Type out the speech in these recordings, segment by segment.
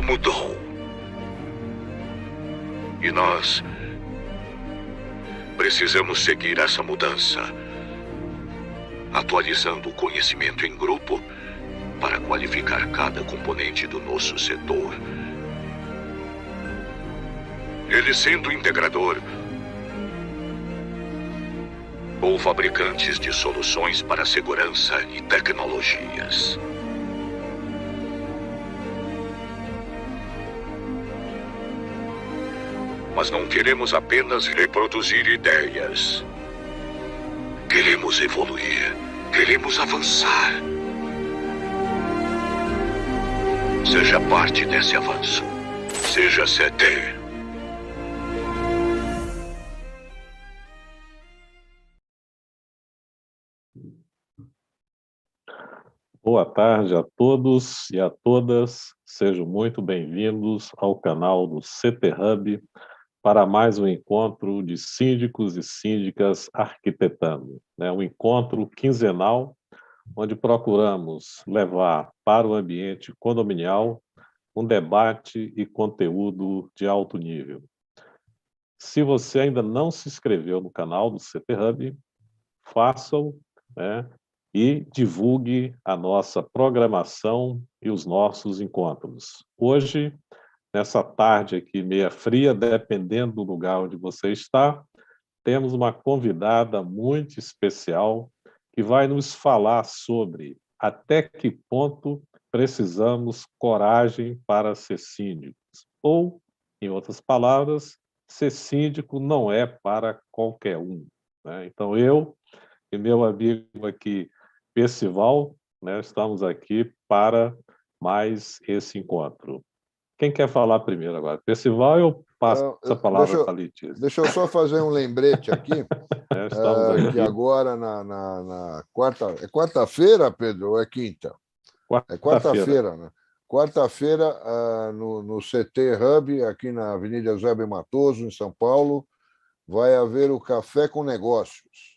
mudou. E nós precisamos seguir essa mudança, atualizando o conhecimento em grupo para qualificar cada componente do nosso setor. Ele sendo integrador ou fabricantes de soluções para segurança e tecnologias. Mas não queremos apenas reproduzir ideias. Queremos evoluir. Queremos avançar. Seja parte desse avanço. Seja CT. Boa tarde a todos e a todas. Sejam muito bem-vindos ao canal do CT Hub para mais um encontro de síndicos e síndicas arquitetando, um encontro quinzenal onde procuramos levar para o ambiente condominial um debate e conteúdo de alto nível. Se você ainda não se inscreveu no canal do CT Hub, faça-o, e divulgue a nossa programação e os nossos encontros. Hoje, nessa tarde aqui meia fria, dependendo do lugar onde você está, temos uma convidada muito especial que vai nos falar sobre até que ponto precisamos coragem para ser síndicos. Ou, em outras palavras, ser síndico não é para qualquer um. Então, eu e meu amigo aqui, Percival, estamos aqui para mais esse encontro. Quem quer falar primeiro agora? Percival, eu passo a palavra para a Letícia. Deixa eu só fazer um lembrete aqui. Estamos aqui. Que agora, na quarta... É quarta-feira, Pedro, ou é quinta? É quarta-feira, né? Quarta-feira, no CT Hub, aqui na Avenida Eusébio Matoso, em São Paulo, vai haver o Café com Negócios,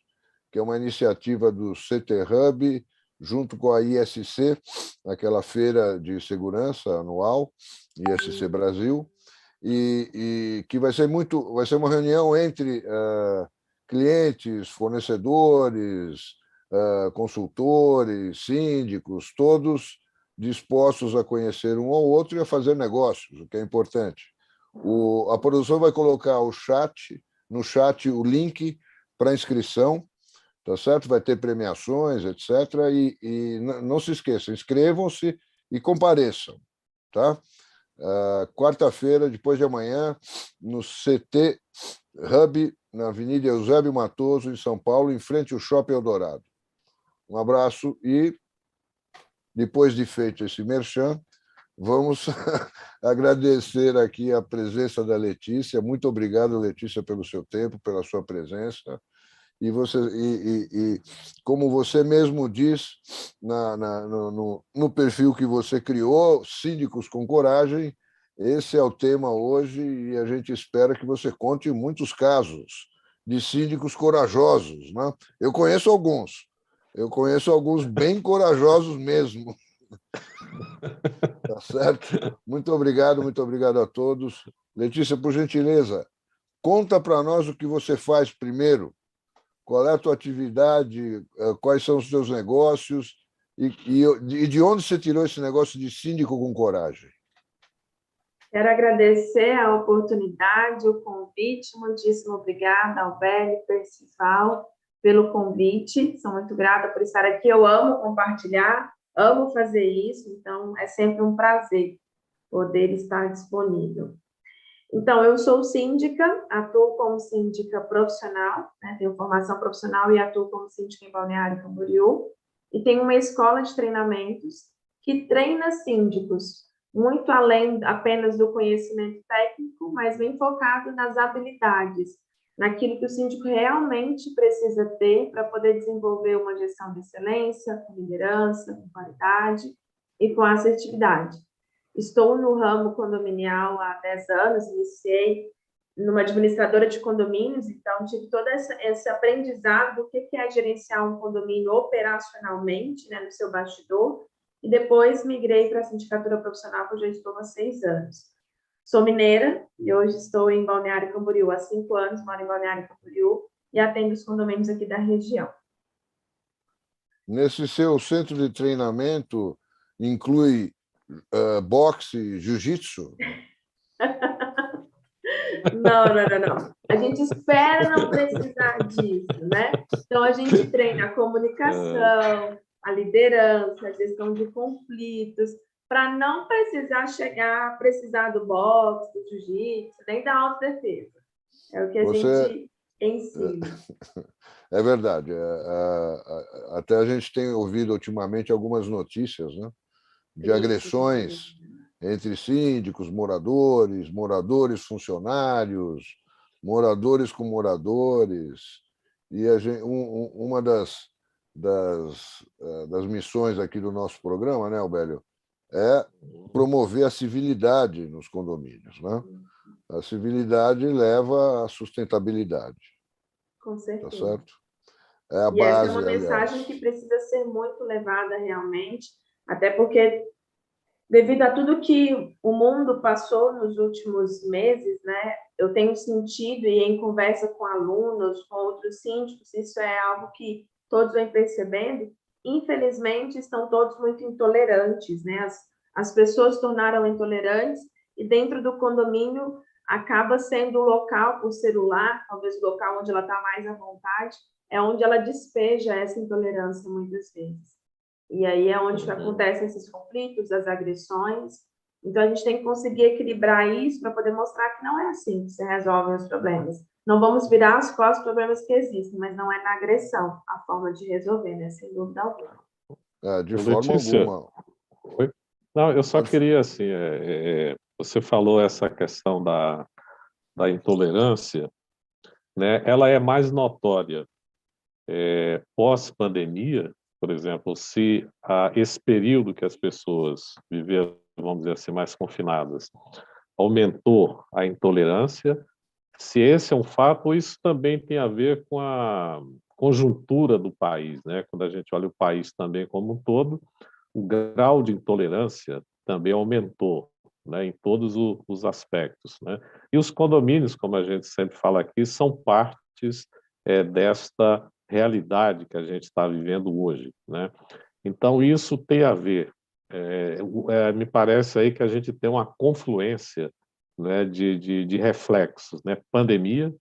que é uma iniciativa do CT Hub, junto com a ISC, aquela feira de segurança anual, ISC Brasil, e que vai ser uma reunião entre clientes, fornecedores, consultores, síndicos, todos dispostos a conhecer um ao outro e a fazer negócios, o que é importante. A produção vai colocar no chat o link para inscrição, tá certo? Vai ter premiações, etc. E não se esqueçam, inscrevam-se e compareçam, tá? Quarta-feira, depois de amanhã, no CT Hub, na Avenida Eusébio Matoso, em São Paulo, em frente ao Shopping Eldorado. Um abraço e, depois de feito esse merchan, vamos agradecer aqui a presença da Letícia. Muito obrigado, Letícia, pelo seu tempo, pela sua presença. E como você mesmo diz no perfil que você criou, Síndicos com Coragem, esse é o tema hoje e a gente espera que você conte muitos casos de síndicos corajosos, né? Eu conheço alguns bem corajosos mesmo. Tá certo? Muito obrigado a todos. Letícia, por gentileza, conta para nós o que você faz primeiro. Qual é a tua atividade, quais são os teus negócios e de onde você tirou esse negócio de síndico com coragem? Quero agradecer a oportunidade, o convite. Muitíssimo obrigada, Albélio, Percival, pelo convite. Sou muito grata por estar aqui. Eu amo compartilhar, amo fazer isso, então é sempre um prazer poder estar disponível. Então, eu sou síndica, atuo como síndica profissional, tenho formação profissional e atuo como síndica em Balneário Camboriú, e tenho uma escola de treinamentos que treina síndicos, muito além apenas do conhecimento técnico, mas bem focado nas habilidades, naquilo que o síndico realmente precisa ter para poder desenvolver uma gestão de excelência, com liderança, com qualidade e com assertividade. Estou no ramo condominial há 10 anos, iniciei numa administradora de condomínios, então tive todo esse aprendizado do que é gerenciar um condomínio operacionalmente, no seu bastidor, e depois migrei para a sindicatura profissional, que eu já estou há 6 anos. Sou mineira e hoje estou em Balneário Camboriú há 5 anos, moro em Balneário Camboriú e atendo os condomínios aqui da região. Nesse seu centro de treinamento, inclui boxe, jiu-jitsu? Não. A gente espera não precisar disso, né? Então, a gente treina a comunicação, a liderança, a gestão de conflitos, para não precisar do boxe, do jiu-jitsu, nem da autodefesa. É o que a gente ensina. É verdade. Até a gente tem ouvido ultimamente algumas notícias, né, de agressões entre síndicos, moradores, funcionários, moradores com moradores. E uma das missões aqui do nosso programa, né, Albélio, é promover a civilidade nos condomínios, né? A civilidade leva à sustentabilidade. Com certeza. Tá certo? É a e base, essa é uma mensagem que precisa ser muito levada realmente, até porque, devido a tudo que o mundo passou nos últimos meses, né, eu tenho sentido, e em conversa com alunos, com outros síndicos, isso é algo que todos vêm percebendo, infelizmente estão todos muito intolerantes, né? As pessoas se tornaram intolerantes e dentro do condomínio acaba sendo o local, por celular, talvez o local onde ela está mais à vontade, é onde ela despeja essa intolerância muitas vezes. E aí é onde acontecem esses conflitos, as agressões. Então, a gente tem que conseguir equilibrar isso para poder mostrar que não é assim que se resolvem os problemas. Não vamos virar as costas aos problemas que existem, mas não é na agressão a forma de resolver, né? Sem dúvida alguma. De forma Letícia, alguma. Oi? Não, eu só queria, assim, você falou essa questão da intolerância, né? Ela é mais notória pós-pandemia, por exemplo, se esse período que as pessoas viveram, vamos dizer assim, mais confinadas, aumentou a intolerância, se esse é um fato, ou isso também tem a ver com a conjuntura do país, né? Quando a gente olha o país também como um todo, o grau de intolerância também aumentou, né, em todos os aspectos, né? E os condomínios, como a gente sempre fala aqui, são partes desta realidade que a gente está vivendo hoje, né? Então, isso tem a ver, me parece aí que a gente tem uma confluência, né, de reflexos, né? Pandemia,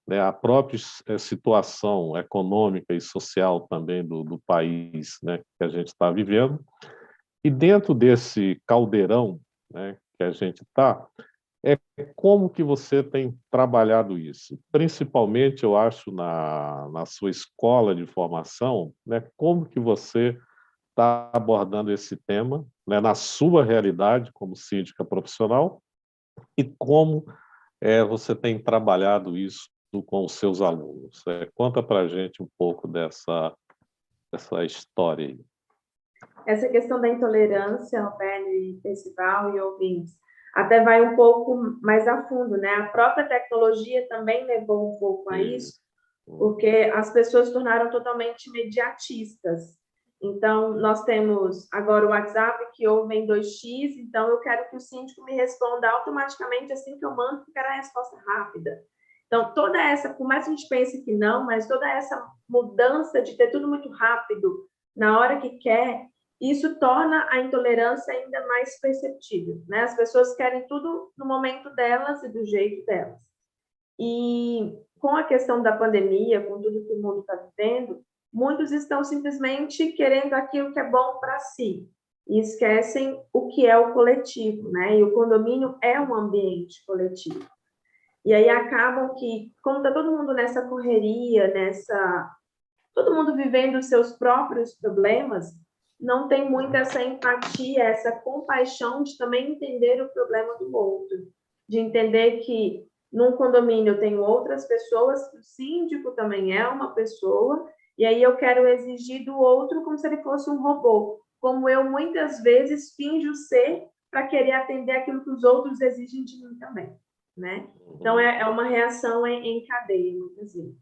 né, a própria situação econômica e social também do país, né, que a gente está vivendo, e dentro desse caldeirão, né, que a gente está, como que você tem trabalhado isso? Principalmente, eu acho, na sua escola de formação, né, como que você está abordando esse tema, né, na sua realidade como síndica profissional e como você tem trabalhado isso com os seus alunos. Conta para a gente um pouco dessa história aí. Essa questão da intolerância, Roberto e Percival e ouvintes, até vai um pouco mais a fundo, né? A própria tecnologia também levou um pouco a isso, porque as pessoas se tornaram totalmente imediatistas. Então, nós temos agora o WhatsApp que ouve em 2x, então eu quero que o síndico me responda automaticamente assim que eu mando, porque eu quero a resposta rápida. Então, toda essa, por mais que a gente pense que não, mas toda essa mudança de ter tudo muito rápido, na hora que quer, isso torna a intolerância ainda mais perceptível, né? As pessoas querem tudo no momento delas e do jeito delas. E com a questão da pandemia, com tudo que o mundo está vivendo, muitos estão simplesmente querendo aquilo que é bom para si e esquecem o que é o coletivo, né? E o condomínio é um ambiente coletivo. E aí acabam que, como está todo mundo nessa correria, todo mundo vivendo os seus próprios problemas, não tem muito essa empatia, essa compaixão de também entender o problema do outro, de entender que num condomínio eu tenho outras pessoas, o síndico também é uma pessoa, e aí eu quero exigir do outro como se ele fosse um robô, como eu muitas vezes finjo ser para querer atender aquilo que os outros exigem de mim também, né? Então, é uma reação em cadeia, muitas vezes.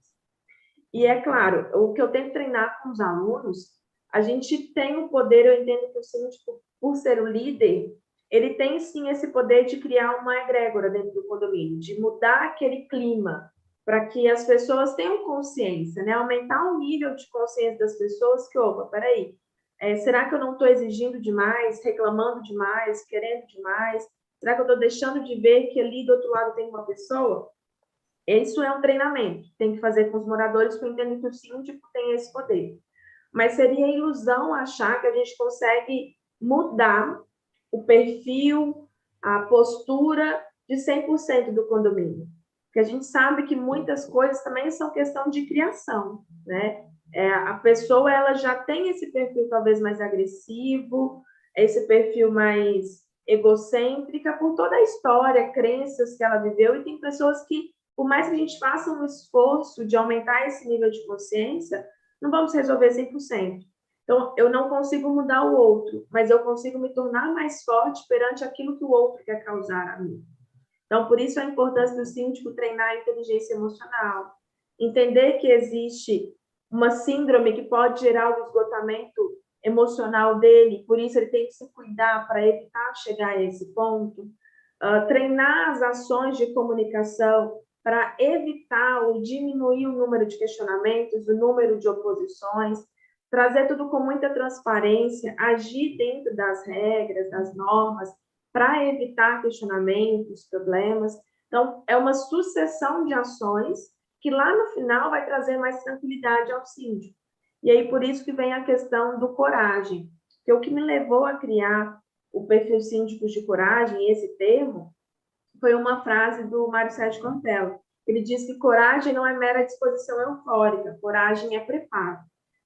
E é claro, o que eu tento treinar com os alunos A gente tem o poder, eu entendo que o síndico, por ser o líder, ele tem sim esse poder de criar uma egrégora dentro do condomínio, de mudar aquele clima, para que as pessoas tenham consciência, né? Aumentar o nível de consciência das pessoas que, opa, peraí, será que eu não estou exigindo demais, reclamando demais, querendo demais? Será que eu estou deixando de ver que ali do outro lado tem uma pessoa? Isso é um treinamento, tem que fazer com os moradores, porque eu entendo que o síndico tem esse poder. Mas seria ilusão achar que a gente consegue mudar o perfil, a postura de 100% do condomínio. Porque a gente sabe que muitas coisas também são questão de criação, né? A pessoa ela já tem esse perfil talvez mais agressivo, esse perfil mais egocêntrica por toda a história, crenças que ela viveu, e tem pessoas que, por mais que a gente faça um esforço de aumentar esse nível de consciência, não vamos resolver 100%. Então, eu não consigo mudar o outro, mas eu consigo me tornar mais forte perante aquilo que o outro quer causar a mim. Então, por isso a importância do síndico treinar a inteligência emocional, entender que existe uma síndrome que pode gerar o esgotamento emocional dele, por isso ele tem que se cuidar para evitar chegar a esse ponto, treinar as ações de comunicação para evitar ou diminuir o número de questionamentos, o número de oposições, trazer tudo com muita transparência, agir dentro das regras, das normas, para evitar questionamentos, problemas. Então, é uma sucessão de ações que lá no final vai trazer mais tranquilidade ao síndico. E aí, por isso que vem a questão do coragem, que o que me levou a criar o perfil Síndicos de Coragem, esse termo, foi uma frase do Mário Sérgio Cortella. Ele diz que coragem não é mera disposição eufórica, coragem é preparo.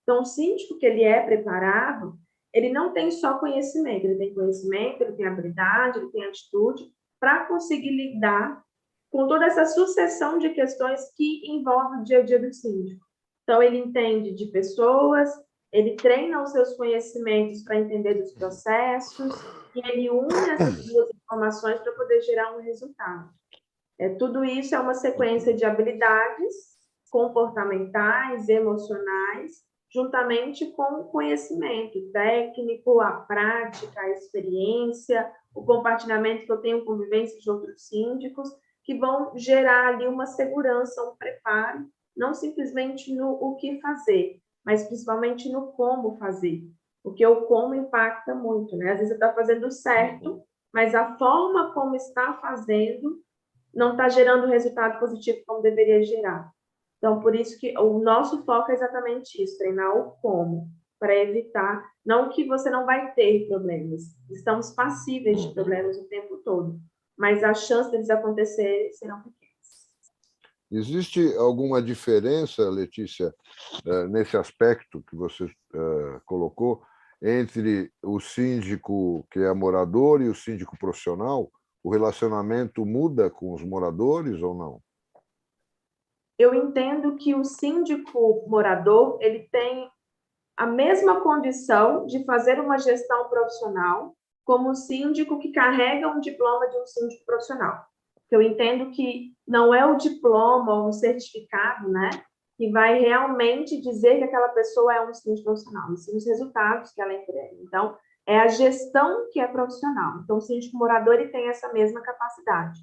Então, o síndico que ele é preparado, ele não tem só conhecimento, ele tem conhecimento, ele tem habilidade, ele tem atitude para conseguir lidar com toda essa sucessão de questões que envolvem o dia a dia do síndico. Então, ele entende de pessoas, ele treina os seus conhecimentos para entender dos processos, e ele une essas duas informações para poder gerar um resultado. Tudo isso é uma sequência de habilidades comportamentais, emocionais, juntamente com o conhecimento técnico, a prática, a experiência, o compartilhamento que eu tenho com vivências de outros síndicos, que vão gerar ali uma segurança, um preparo, não simplesmente no o que fazer, mas principalmente no como fazer, porque o como impacta muito, né? Às vezes você está fazendo certo, mas a forma como está fazendo não está gerando o resultado positivo como deveria gerar. Então, por isso que o nosso foco é exatamente isso, treinar o como, para evitar, não que você não vai ter problemas, estamos passíveis de problemas o tempo todo, mas a chance deles acontecerem serão pequenas. Existe alguma diferença, Letícia, nesse aspecto que você colocou, entre o síndico que é morador e o síndico profissional? O relacionamento muda com os moradores ou não? Eu entendo que o síndico morador, ele tem a mesma condição de fazer uma gestão profissional como o síndico que carrega um diploma de um síndico profissional. Eu entendo que não é o diploma ou o certificado, né, que vai realmente dizer que aquela pessoa é um síndico profissional, e sim os resultados que ela entrega. Então, é a gestão que é profissional. Então, o síndico morador ele tem essa mesma capacidade.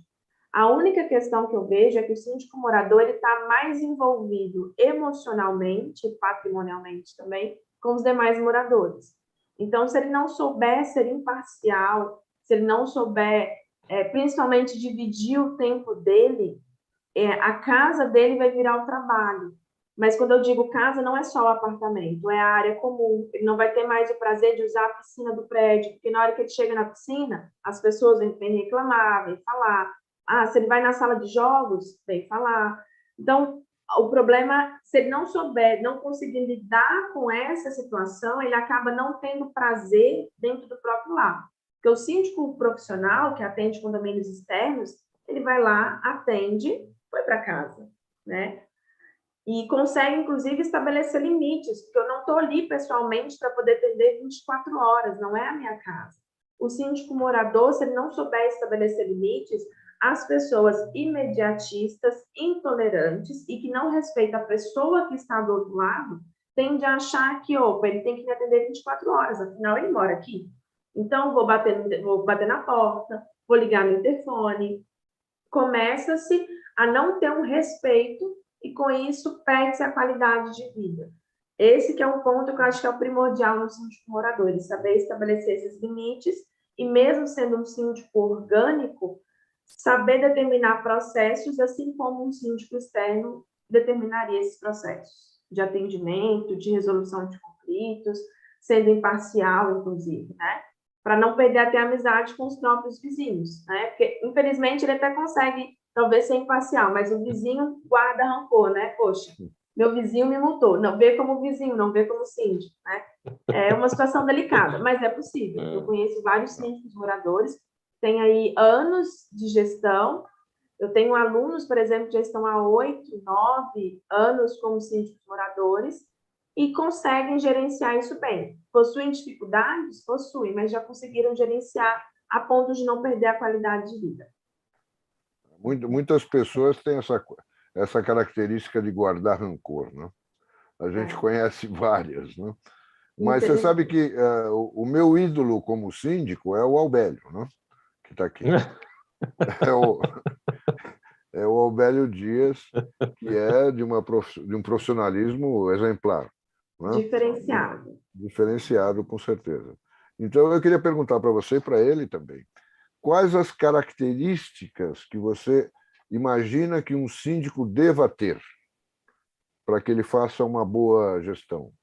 A única questão que eu vejo é que o síndico morador está mais envolvido emocionalmente, patrimonialmente também, com os demais moradores. Então, se ele não souber ser imparcial, se ele não souber, principalmente, dividir o tempo dele, a casa dele vai virar o trabalho. Mas quando eu digo casa, não é só o apartamento, é a área comum. Ele não vai ter mais o prazer de usar a piscina do prédio, porque na hora que ele chega na piscina, as pessoas vêm reclamar, vêm falar. Se ele vai na sala de jogos, vem falar. Então, o problema, se ele não souber, não conseguir lidar com essa situação, ele acaba não tendo prazer dentro do próprio lar. Porque o síndico profissional, que atende condomínios externos, ele vai lá, atende, foi para casa, né? E consegue, inclusive, estabelecer limites, porque eu não estou ali pessoalmente para poder atender 24 horas, não é a minha casa. O síndico morador, se ele não souber estabelecer limites, as pessoas imediatistas, intolerantes e que não respeitam a pessoa que está do outro lado, tende a achar que, opa, ele tem que me atender 24 horas, afinal ele mora aqui. Então, vou bater na porta, vou ligar no interfone. Começa-se a não ter um respeito e, com isso, perde-se a qualidade de vida. Esse que é um ponto que eu acho que é o primordial no síndico morador, saber estabelecer esses limites e, mesmo sendo um síndico orgânico, saber determinar processos, assim como um síndico externo determinaria esses processos de atendimento, de resolução de conflitos, sendo imparcial, inclusive, né? Para não perder até a amizade com os próprios vizinhos, né? Porque, infelizmente, ele até consegue, talvez, ser imparcial, mas o vizinho guarda rancor, né? Poxa, meu vizinho me multou. Não vê como vizinho, não vê como síndico, né? É uma situação delicada, mas é possível. Eu conheço vários síndicos moradores, têm aí anos de gestão. Eu tenho alunos, por exemplo, que já estão há 8, 9 anos como síndicos moradores e conseguem gerenciar isso bem. Possuem dificuldades? Possuem, mas já conseguiram gerenciar a ponto de não perder a qualidade de vida. Muitas pessoas têm essa característica de guardar rancor, né? A gente conhece várias, né? Mas você sabe que o meu ídolo como síndico é o Albélio, né? Que está aqui. É o Albélio Dias, que é de um profissionalismo exemplar. Né? Diferenciado. Diferenciado, com certeza. Então, eu queria perguntar para você e para ele também, quais as características que você imagina que um síndico deva ter para que ele faça uma boa gestão?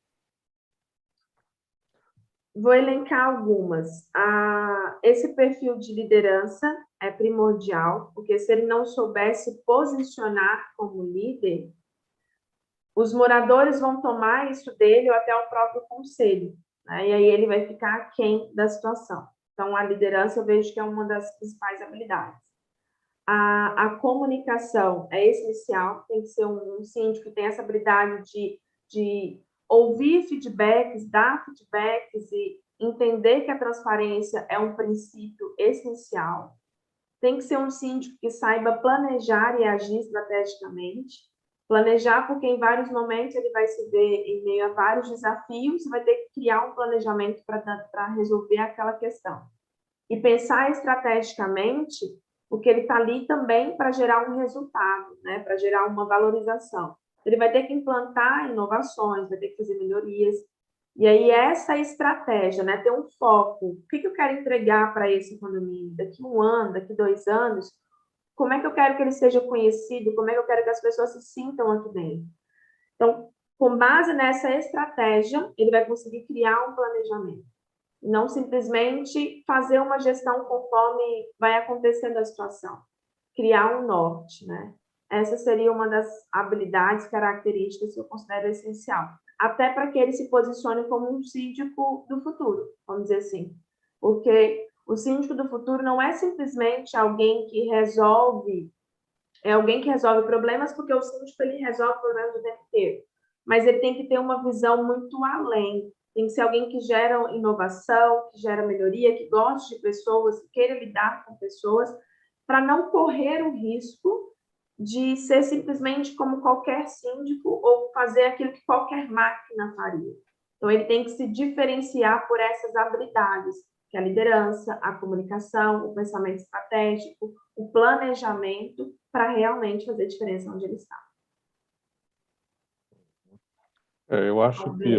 Vou elencar algumas. Esse perfil de liderança é primordial, porque se ele não souber se posicionar como líder, os moradores vão tomar isso dele ou até o próprio conselho, né? E aí ele vai ficar aquém da situação. Então, a liderança eu vejo que é uma das principais habilidades. A comunicação é essencial, tem que ser um síndico que tem essa habilidade de ouvir feedbacks, dar feedbacks e entender que a transparência é um princípio essencial. Tem que ser um síndico que saiba planejar e agir estrategicamente. Planejar porque em vários momentos ele vai se ver em meio a vários desafios e vai ter que criar um planejamento para resolver aquela questão. E pensar estrategicamente, porque ele está ali também para gerar um resultado, né? Para gerar uma valorização. Ele vai ter que implantar inovações, vai ter que fazer melhorias. E aí essa estratégia, né? Ter um foco. O que eu quero entregar para esse condomínio daqui 1 ano, daqui 2 anos? Como é que eu quero que ele seja conhecido? Como é que eu quero que as pessoas se sintam aqui dentro? Então, com base nessa estratégia, ele vai conseguir criar um planejamento. Não simplesmente fazer uma gestão conforme vai acontecendo a situação. Criar um norte, né? Essa seria uma das habilidades, características que eu considero essencial. Até para que ele se posicione como um síndico do futuro, vamos dizer assim. Porque o síndico do futuro não é simplesmente alguém que resolve, problemas, porque o síndico ele resolve problemas o tempo inteiro. Mas ele tem que ter uma visão muito além. Tem que ser alguém que gera inovação, que gera melhoria, que goste de pessoas, que queira lidar com pessoas, para não correr o risco de ser simplesmente como qualquer síndico ou fazer aquilo que qualquer máquina faria. Então, ele tem que se diferenciar por essas habilidades, que é a liderança, a comunicação, o pensamento estratégico, o planejamento, para realmente fazer diferença onde ele está. Eu acho que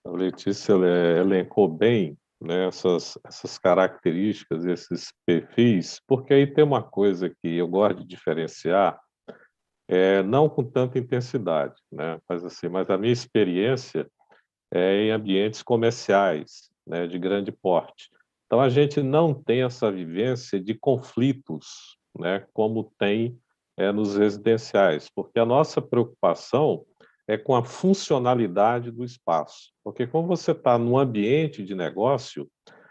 a Letícia elencou bem, né, essas características, esses perfis, porque aí tem uma coisa que eu gosto de diferenciar, não com tanta intensidade, né, mas a minha experiência é em ambientes comerciais, né, de grande porte. Então, a gente não tem essa vivência de conflitos, né, como tem nos residenciais, porque a nossa preocupação é com a funcionalidade do espaço. Porque quando você está num ambiente de negócio,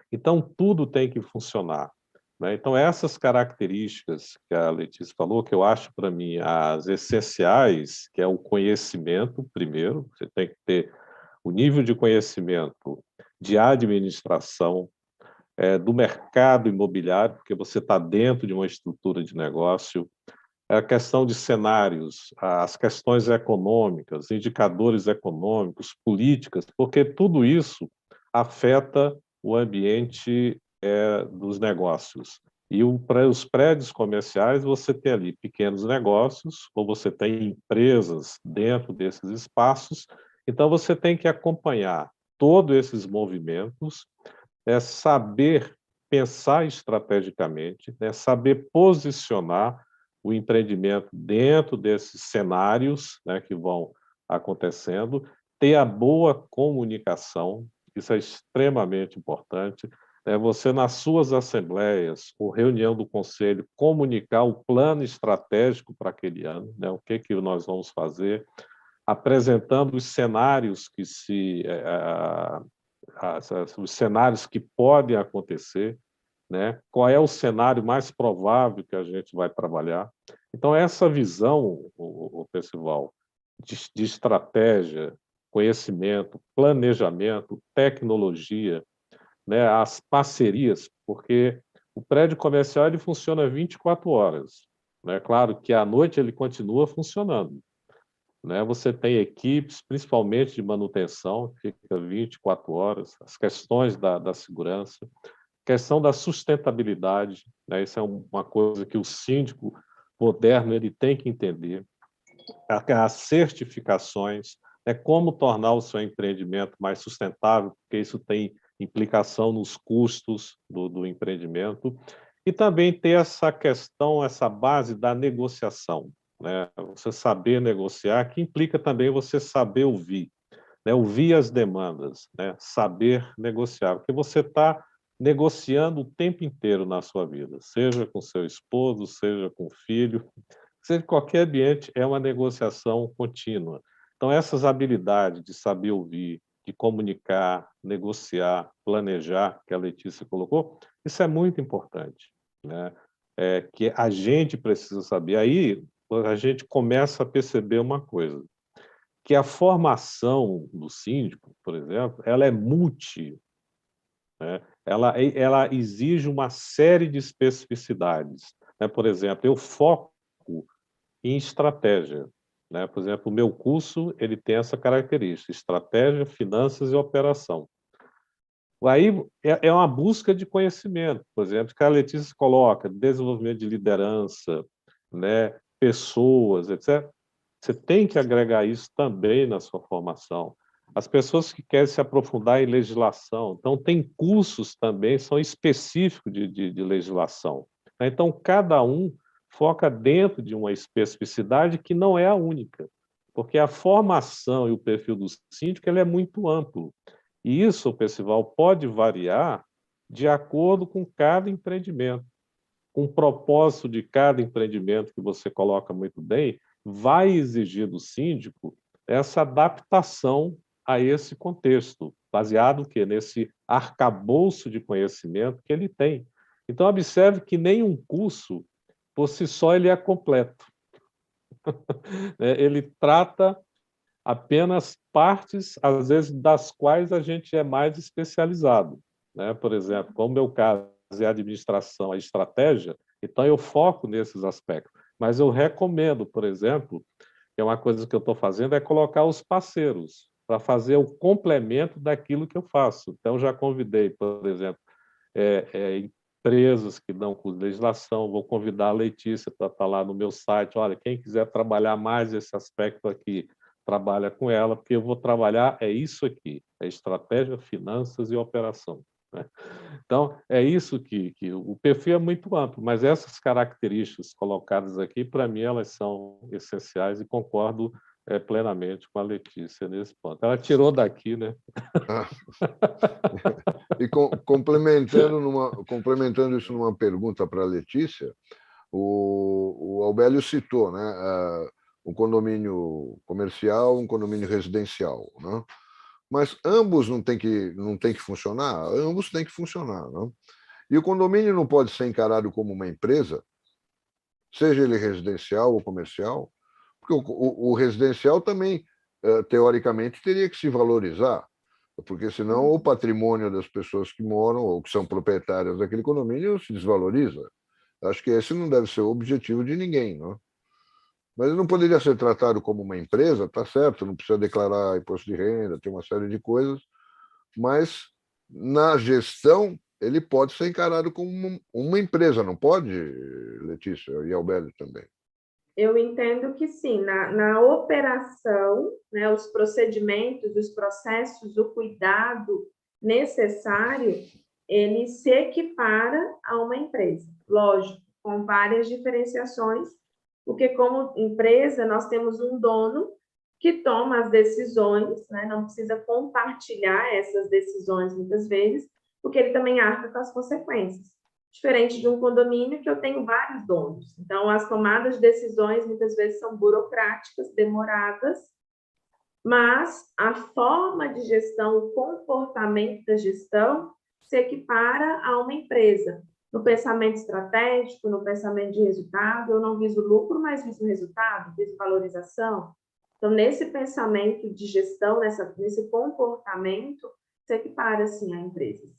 então tudo tem que funcionar, né? Então, essas características que a Letícia falou, que eu acho, para mim, as essenciais, que é o conhecimento, primeiro, você tem que ter o nível de conhecimento de administração, do mercado imobiliário, porque você está dentro de uma estrutura de negócio, a questão de cenários, as questões econômicas, indicadores econômicos, políticas, porque tudo isso afeta o ambiente dos negócios. E para os prédios comerciais, você tem ali pequenos negócios, ou você tem empresas dentro desses espaços, então você tem que acompanhar todos esses movimentos, saber pensar estrategicamente, saber posicionar o empreendimento dentro desses cenários, que vão acontecendo, ter a boa comunicação, isso é extremamente importante, você, nas suas assembleias, ou reunião do conselho, comunicar o plano estratégico para aquele ano, o que nós vamos fazer, apresentando os cenários os cenários que podem acontecer, qual é o cenário mais provável que a gente vai trabalhar. Então, essa visão, o Percival, de estratégia, conhecimento, planejamento, tecnologia, as parcerias, porque o prédio comercial ele funciona 24 horas. Claro que à noite ele continua funcionando. Você tem equipes, principalmente de manutenção, que fica 24 horas, as questões da segurança, questão da sustentabilidade, isso é uma coisa que o síndico moderno ele tem que entender, as certificações, como tornar o seu empreendimento mais sustentável, porque isso tem implicação nos custos do empreendimento, e também ter essa questão, essa base da negociação, você saber negociar, que implica também você saber ouvir, ouvir as demandas, saber negociar, porque você está negociando o tempo inteiro na sua vida, seja com seu esposo, seja com o filho, seja em qualquer ambiente, é uma negociação contínua. Então, essas habilidades de saber ouvir, de comunicar, negociar, planejar, que a Letícia colocou, isso é muito importante, que a gente precisa saber. Aí, a gente começa a perceber uma coisa, que a formação do síndico, por exemplo, ela é multi, ela exige uma série de especificidades. Por exemplo, eu foco em estratégia. Por exemplo, o meu curso ele tem essa característica, estratégia, finanças e operação. Aí é uma busca de conhecimento, por exemplo, que a Letícia coloca, desenvolvimento de liderança, pessoas, etc. Você tem que agregar isso também na sua formação. As pessoas que querem se aprofundar em legislação, então tem cursos também, são específicos de legislação. Então, cada um foca dentro de uma especificidade que não é a única, porque a formação e o perfil do síndico ele é muito amplo. E isso, Percival, pode variar de acordo com cada empreendimento. Com o propósito de cada empreendimento que você coloca muito bem, vai exigir do síndico essa adaptação a esse contexto, baseado nesse arcabouço de conhecimento que ele tem. Então, observe que nenhum curso, por si só, ele é completo. Ele trata apenas partes, às vezes, das quais a gente é mais especializado. Por exemplo, como o meu caso é a administração, a estratégia, então eu foco nesses aspectos. Mas eu recomendo, por exemplo, que é uma coisa que eu estou fazendo, é colocar os parceiros para fazer o complemento daquilo que eu faço. Então, já convidei, por exemplo, empresas que dão curso de legislação, vou convidar a Letícia para estar lá no meu site, olha, quem quiser trabalhar mais esse aspecto aqui, trabalha com ela, porque eu vou trabalhar isso aqui, estratégia, finanças e operação. Então, é isso que o perfil é muito amplo, mas essas características colocadas aqui, para mim, elas são essenciais e concordo plenamente com a Letícia nesse ponto. Ela tirou daqui, né? E complementando isso numa pergunta para a Letícia, o Albélio citou, um condomínio comercial, um condomínio residencial, mas ambos não tem que funcionar, ambos têm que funcionar, E o condomínio não pode ser encarado como uma empresa, seja ele residencial ou comercial, porque o residencial também, teoricamente, teria que se valorizar, porque senão o patrimônio das pessoas que moram ou que são proprietárias daquele condomínio se desvaloriza. Acho que esse não deve ser o objetivo de ninguém, Mas ele não poderia ser tratado como uma empresa, tá certo, não precisa declarar imposto de renda, tem uma série de coisas, mas na gestão ele pode ser encarado como uma empresa, não pode, Letícia e Albélio também? Eu entendo que sim, na operação, né, os procedimentos, os processos, o cuidado necessário, ele se equipara a uma empresa. Lógico, com várias diferenciações, porque como empresa nós temos um dono que toma as decisões, né, não precisa compartilhar essas decisões muitas vezes, porque ele também arca com as consequências. Diferente de um condomínio que eu tenho vários donos. Então, as tomadas de decisões muitas vezes são burocráticas, demoradas, mas a forma de gestão, o comportamento da gestão se equipara a uma empresa. No pensamento estratégico, no pensamento de resultado, eu não viso lucro, mas viso resultado, viso valorização. Então, nesse pensamento de gestão, nesse comportamento, se equipara, sim, a empresas.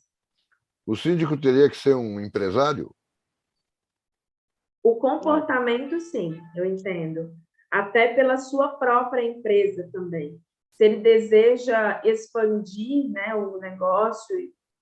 O síndico teria que ser um empresário? O comportamento, sim, eu entendo. Até pela sua própria empresa também. Se ele deseja expandir, né, o negócio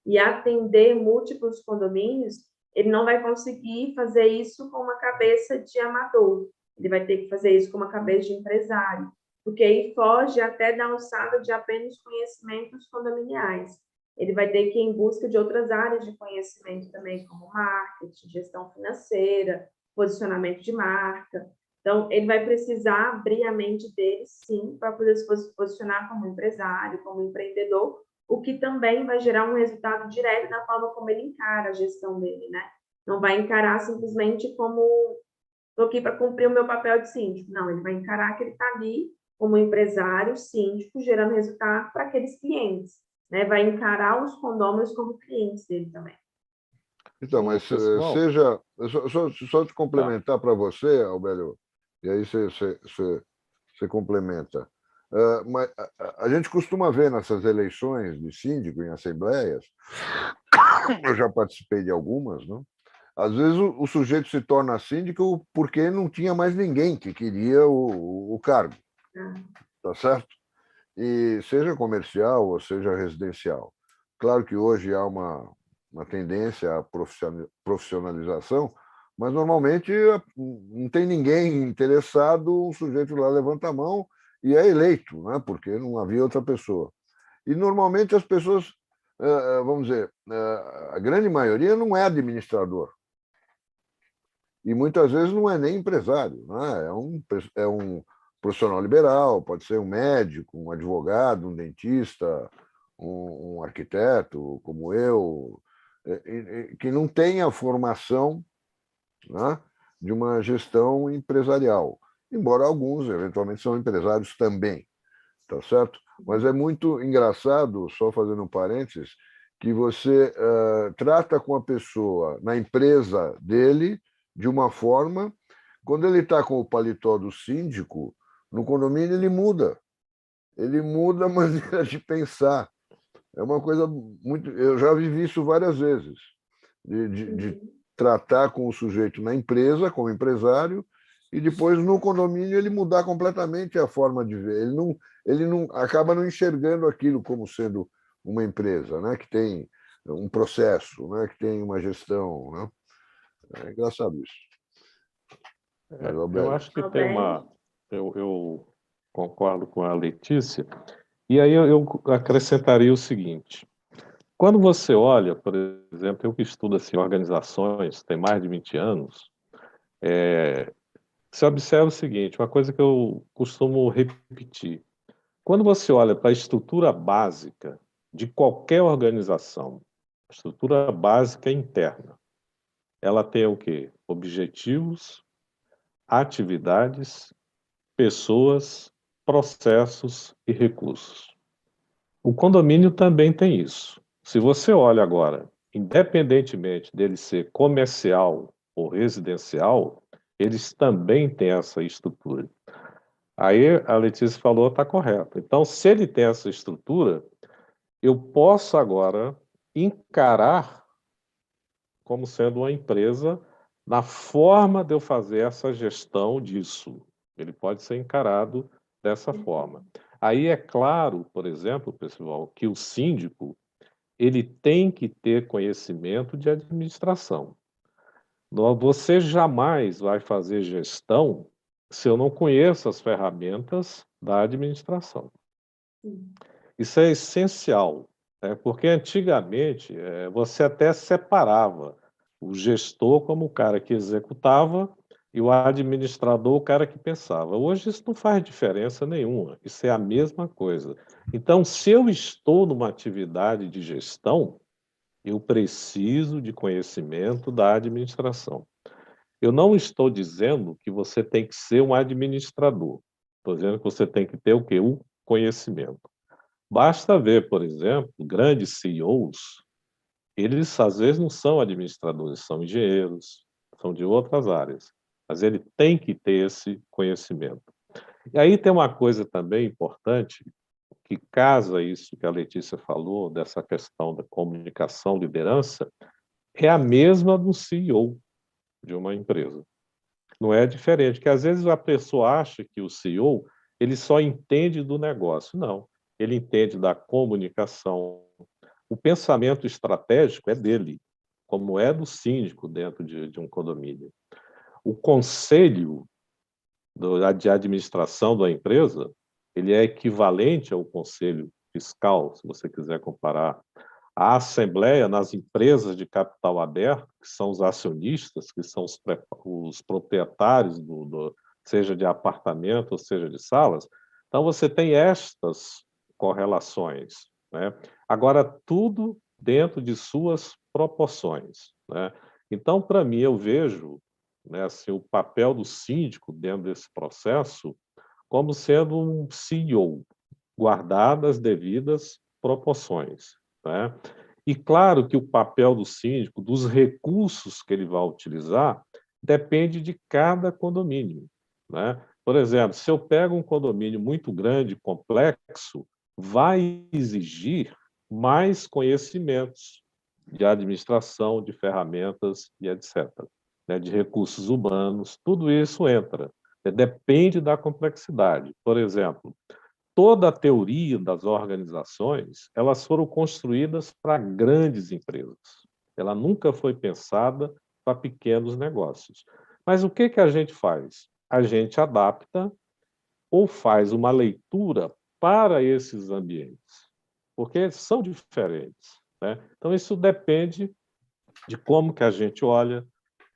e atender múltiplos condomínios, ele não vai conseguir fazer isso com uma cabeça de amador. Ele vai ter que fazer isso com uma cabeça de empresário, porque aí foge até da alçada de apenas conhecimentos condominiais. Ele vai ter que ir em busca de outras áreas de conhecimento também, como marketing, gestão financeira, posicionamento de marca. Então, ele vai precisar abrir a mente dele, sim, para poder se posicionar como empresário, como empreendedor, o que também vai gerar um resultado direto na forma como ele encara a gestão dele, né? Não vai encarar simplesmente como estou aqui para cumprir o meu papel de síndico. Não, ele vai encarar que ele está ali como empresário, síndico, gerando resultado para aqueles clientes, né? Vai encarar os condôminos como clientes dele também. Então, mas pessoal, seja. Só te complementar para você, Albélio, e aí você complementa. Mas a gente costuma ver nessas eleições de síndico em assembleias, eu já participei de algumas, não? Às vezes o sujeito se torna síndico porque não tinha mais ninguém que queria o cargo, tá certo? E seja comercial ou seja residencial. Claro que hoje há uma tendência à profissionalização, mas normalmente não tem ninguém interessado, o sujeito lá levanta a mão e é eleito, né? Porque não havia outra pessoa. E normalmente as pessoas, vamos dizer, a grande maioria não é administrador. E muitas vezes não é nem empresário, né? É um profissional liberal, pode ser um médico, um advogado, um dentista, um arquiteto, como eu, que não tem a formação, né, de uma gestão empresarial, embora alguns eventualmente são empresários também, tá certo? Mas é muito engraçado, só fazendo um parênteses, que você trata com a pessoa na empresa dele de uma forma, quando ele está com o paletó do síndico, no condomínio ele muda a maneira de pensar. É uma coisa muito. Eu já vivi isso várias vezes, de tratar com o sujeito na empresa, como empresário, e depois no condomínio ele mudar completamente a forma de ver. Ele não acaba não enxergando aquilo como sendo uma empresa, né, que tem um processo, né, que tem uma gestão, né? É engraçado isso. eu acho que tem uma. Eu concordo com a Letícia, e aí eu acrescentaria o seguinte: quando você olha, por exemplo, eu que estudo assim, organizações, tem mais de 20 anos, você observa o seguinte, uma coisa que eu costumo repetir. Quando você olha para a estrutura básica de qualquer organização, a estrutura básica interna, ela tem o quê? Objetivos, atividades, pessoas, processos e recursos. O condomínio também tem isso. Se você olha agora, independentemente dele ser comercial ou residencial, eles também têm essa estrutura. Aí a Letícia falou, está correto. Então, se ele tem essa estrutura, eu posso agora encarar como sendo uma empresa na forma de eu fazer essa gestão disso. Ele pode ser encarado dessa forma. Aí é claro, por exemplo, pessoal, que o síndico ele tem que ter conhecimento de administração. Você jamais vai fazer gestão se eu não conheço as ferramentas da administração. Sim. Isso é essencial, né? Porque antigamente você até separava o gestor como o cara que executava e o administrador o cara que pensava. Hoje isso não faz diferença nenhuma, isso é a mesma coisa. Então, se eu estou numa atividade de gestão, eu preciso de conhecimento da administração. Eu não estou dizendo que você tem que ser um administrador. Estou dizendo que você tem que ter o quê? O conhecimento. Basta ver, por exemplo, grandes CEOs, eles às vezes não são administradores, são engenheiros, são de outras áreas, mas ele tem que ter esse conhecimento. E aí tem uma coisa também importante, que casa isso que a Letícia falou, dessa questão da comunicação, liderança, é a mesma do CEO de uma empresa. Não é diferente, porque às vezes a pessoa acha que o CEO ele só entende do negócio. Não, ele entende da comunicação. O pensamento estratégico é dele, como é do síndico dentro de um condomínio. O conselho de administração da empresa, ele é equivalente ao conselho fiscal, se você quiser comparar. A assembleia nas empresas de capital aberto, que são os acionistas, que são os proprietários, seja de apartamento ou seja de salas. Então, você tem estas correlações, né? Agora, tudo dentro de suas proporções, né? Então, para mim, eu vejo, né, assim, o papel do síndico dentro desse processo como sendo um CEO, guardadas as devidas proporções, né? E claro que o papel do síndico, dos recursos que ele vai utilizar, depende de cada condomínio, né? Por exemplo, se eu pego um condomínio muito grande, complexo, vai exigir mais conhecimentos de administração, de ferramentas e etc., né? De recursos humanos, tudo isso entra. Depende da complexidade. Por exemplo, toda a teoria das organizações, elas foram construídas para grandes empresas. Ela nunca foi pensada para pequenos negócios. Mas o que que a gente faz? A gente adapta ou faz uma leitura para esses ambientes, porque são diferentes, né? Então, isso depende de como que a gente olha,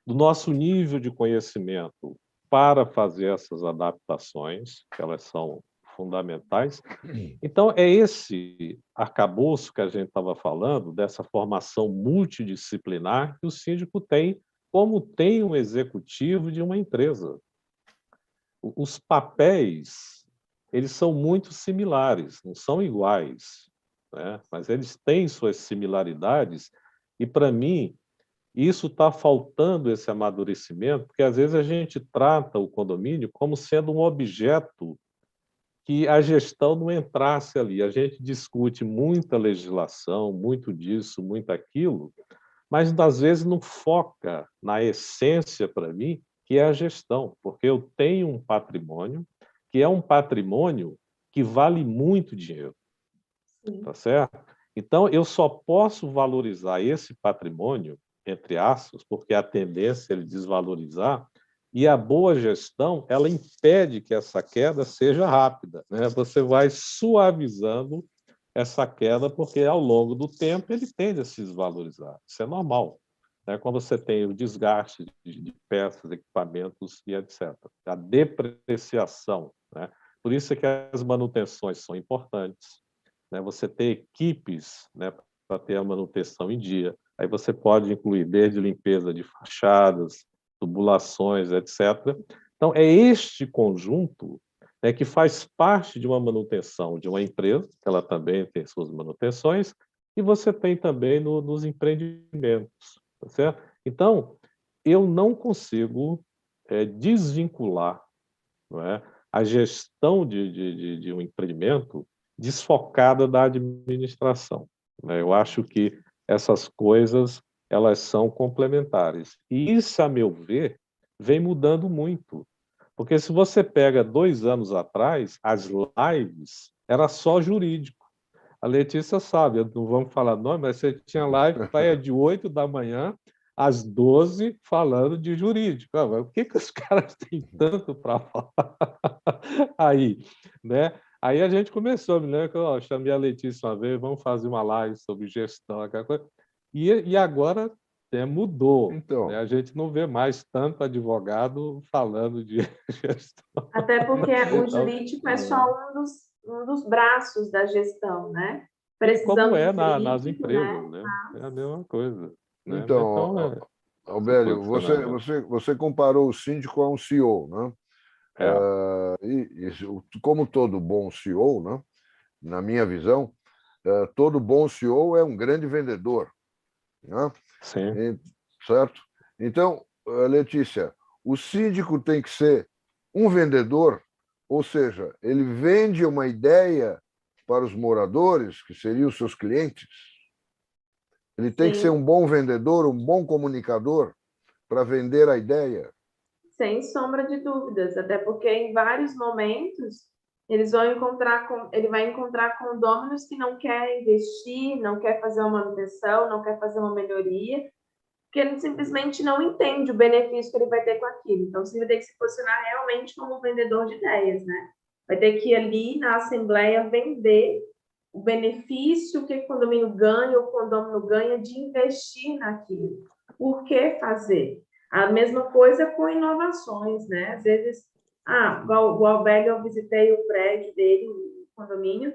do nosso nível de conhecimento para fazer essas adaptações, que elas são fundamentais. Então, é esse arcabouço que a gente estava falando, dessa formação multidisciplinar que o síndico tem, como tem um executivo de uma empresa. Os papéis, eles são muito similares, não são iguais, né? Mas eles têm suas similaridades e, para mim, isso está faltando esse amadurecimento, porque às vezes a gente trata o condomínio como sendo um objeto que a gestão não entrasse ali. A gente discute muita legislação, muito disso, muito aquilo, mas às vezes não foca na essência, para mim, que é a gestão, porque eu tenho um patrimônio que é um patrimônio que vale muito dinheiro, Sim. tá certo? Então, eu só posso valorizar esse patrimônio, entre aspas, porque a tendência é ele desvalorizar, e a boa gestão, ela impede que essa queda seja rápida, né? Você vai suavizando essa queda, porque ao longo do tempo ele tende a se desvalorizar. Isso é normal, né? Quando você tem o desgaste de peças, equipamentos e etc. A depreciação, né? Por isso é que as manutenções são importantes, né? Você ter equipes, né, para ter a manutenção em dia. Aí você pode incluir desde limpeza de fachadas, tubulações, etc. Então, é este conjunto, né, que faz parte de uma manutenção de uma empresa, que ela também tem suas manutenções, e você tem também nos empreendimentos, tá certo? Então, eu não consigo desvincular, não é, a gestão de um empreendimento desfocada da administração, né? Eu acho que essas coisas elas são complementares. E isso, a meu ver, vem mudando muito. Porque se você pega 2 anos atrás, as lives era só jurídico. A Letícia sabe, não vamos falar nome, mas você tinha live de 8 da manhã às 12 falando de jurídico. Ah, mas o que os caras têm tanto para falar aí, né? Aí a gente começou, me lembro que eu chamei a Letícia uma vez, vamos fazer uma live sobre gestão, aquela coisa. E agora mudou. Então, Né? A gente não vê mais tanto advogado falando de gestão. Até porque o Então, jurídico é só um dos braços da gestão, né? como Precisamos é do jurídico, empresas, né? né? É a mesma coisa. Né? então, Esse Albélio, posicionamento. você comparou o síndico a um CEO, né? É, Como todo bom CEO, né? Na minha visão, todo bom CEO é um grande vendedor, né? sim. Certo? Então, Letícia, o síndico tem que ser um vendedor, ou seja, ele vende uma ideia para os moradores, que seriam os seus clientes. Ele tem que ser Sim, um bom vendedor, um bom comunicador para vender a ideia. sem sombra de dúvidas, até porque em vários momentos ele vai encontrar condôminos que não querem investir, não quer fazer uma manutenção, não quer fazer uma melhoria, porque ele simplesmente não entende o benefício que ele vai ter com aquilo. Então, você vai ter que se posicionar realmente como um vendedor de ideias, né? Vai ter que ir ali na assembleia vender o benefício que o condomínio ganha, o condomínio ganha de investir naquilo. Por que fazer? A mesma coisa com inovações, né? Às vezes, o Albélio, eu visitei o prédio dele, o condomínio,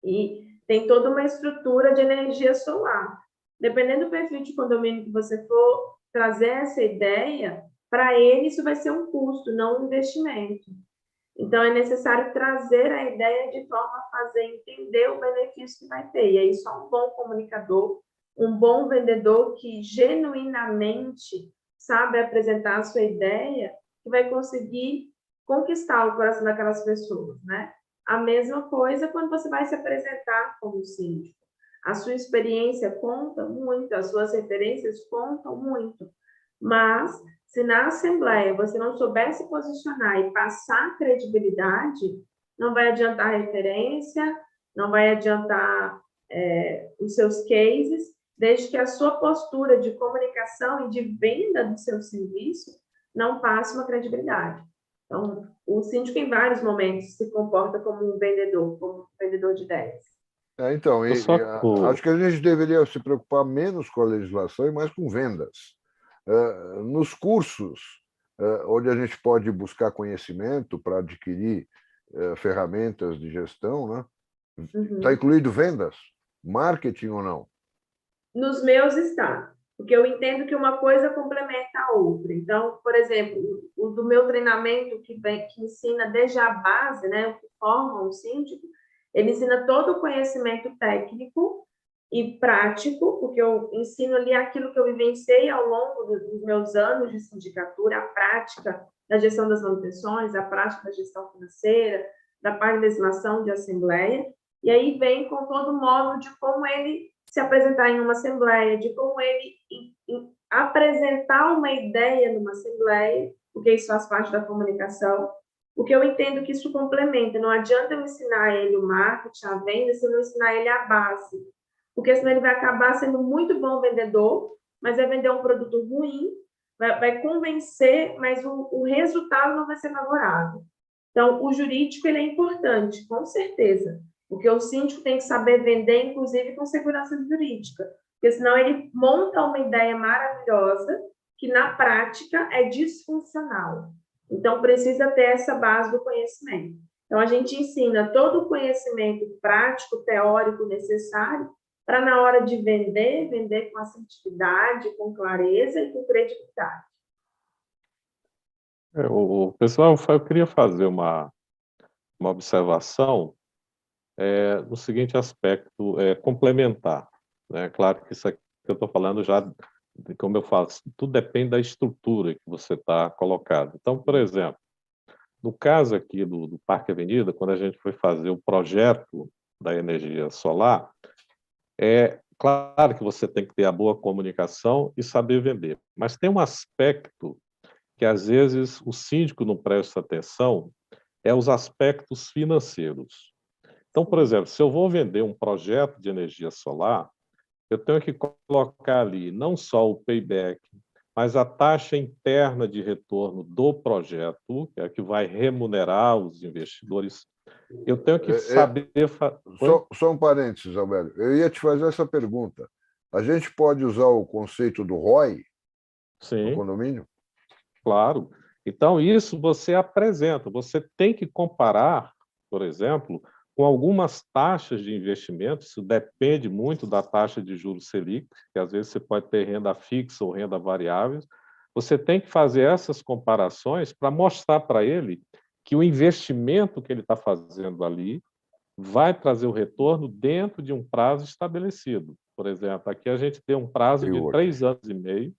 e tem toda uma estrutura de energia solar. Dependendo do perfil de condomínio que você for trazer essa ideia, para ele isso vai ser um custo, não um investimento. Então, é necessário trazer a ideia de forma a fazer entender o benefício que vai ter. E aí, só um bom comunicador, um bom vendedor que genuinamente sabe apresentar a sua ideia, que vai conseguir conquistar o coração daquelas pessoas, né? A mesma coisa quando você vai se apresentar como síndico. A sua experiência conta muito, as suas referências contam muito, mas se na Assembleia você não souber se posicionar e passar credibilidade, não vai adiantar referência, não vai adiantar os seus cases, desde que a sua postura de comunicação e de venda do seu serviço não passe uma credibilidade. Então, o síndico, em vários momentos, se comporta como um vendedor de ideias. Então, Eu só, acho que a gente deveria se preocupar menos com a legislação e mais com vendas. Nos cursos, onde a gente pode buscar conhecimento para adquirir ferramentas de gestão, né? Está incluído vendas? Marketing ou não? Nos meus está, porque eu entendo que uma coisa complementa a outra. Então, por exemplo, o do meu treinamento que ensina desde a base, né, o que forma um síndico, ele ensina todo o conhecimento técnico e prático, porque eu ensino ali aquilo que eu vivenciei ao longo dos meus anos de sindicatura, a prática da gestão das manutenções, a prática da gestão financeira, da parte de legislação de assembleia, e aí vem com todo o modo de como ele se apresentar em uma assembleia, de como ele apresentar uma ideia numa assembleia, porque isso faz parte da comunicação, porque eu entendo que isso complementa. Não adianta eu ensinar ele o marketing, a venda, se eu não ensinar ele a base, porque senão ele vai acabar sendo muito bom vendedor, mas vai vender um produto ruim, vai convencer, mas o resultado não vai ser favorável. Então, o jurídico ele é importante, com certeza, porque o síndico tem que saber vender, inclusive com segurança jurídica, porque senão ele monta uma ideia maravilhosa que na prática é disfuncional. Então, precisa ter essa base do conhecimento. Então, a gente ensina todo o conhecimento prático, teórico necessário para, na hora de vender, vender com assertividade, com clareza e com credibilidade. pessoal, eu queria fazer uma observação no seguinte aspecto, complementar. Né? Claro que isso aqui que eu estou falando já, como eu falo, tudo depende da estrutura que você está colocado. Então, por exemplo, no caso aqui do Parque Avenida, quando a gente foi fazer o projeto da energia solar, é claro que você tem que ter a boa comunicação e saber vender, mas tem um aspecto que às vezes o síndico não presta atenção é os aspectos financeiros. Então, por exemplo, se eu vou vender um projeto de energia solar, eu tenho que colocar ali não só o payback, mas a taxa interna de retorno do projeto, que é a que vai remunerar os investidores. Eu tenho que saber... Só um parênteses, Albélio. Eu ia te fazer essa pergunta. A gente pode usar o conceito do ROI no condomínio? Claro. Então, isso você apresenta. Você tem que comparar, por exemplo, com algumas taxas de investimento. Isso depende muito da taxa de juros Selic, que às vezes você pode ter renda fixa ou renda variável. Você tem que fazer essas comparações para mostrar para ele que o investimento que ele está fazendo ali vai trazer o retorno dentro de um prazo estabelecido. Por exemplo, aqui a gente tem um prazo de 3 anos e meio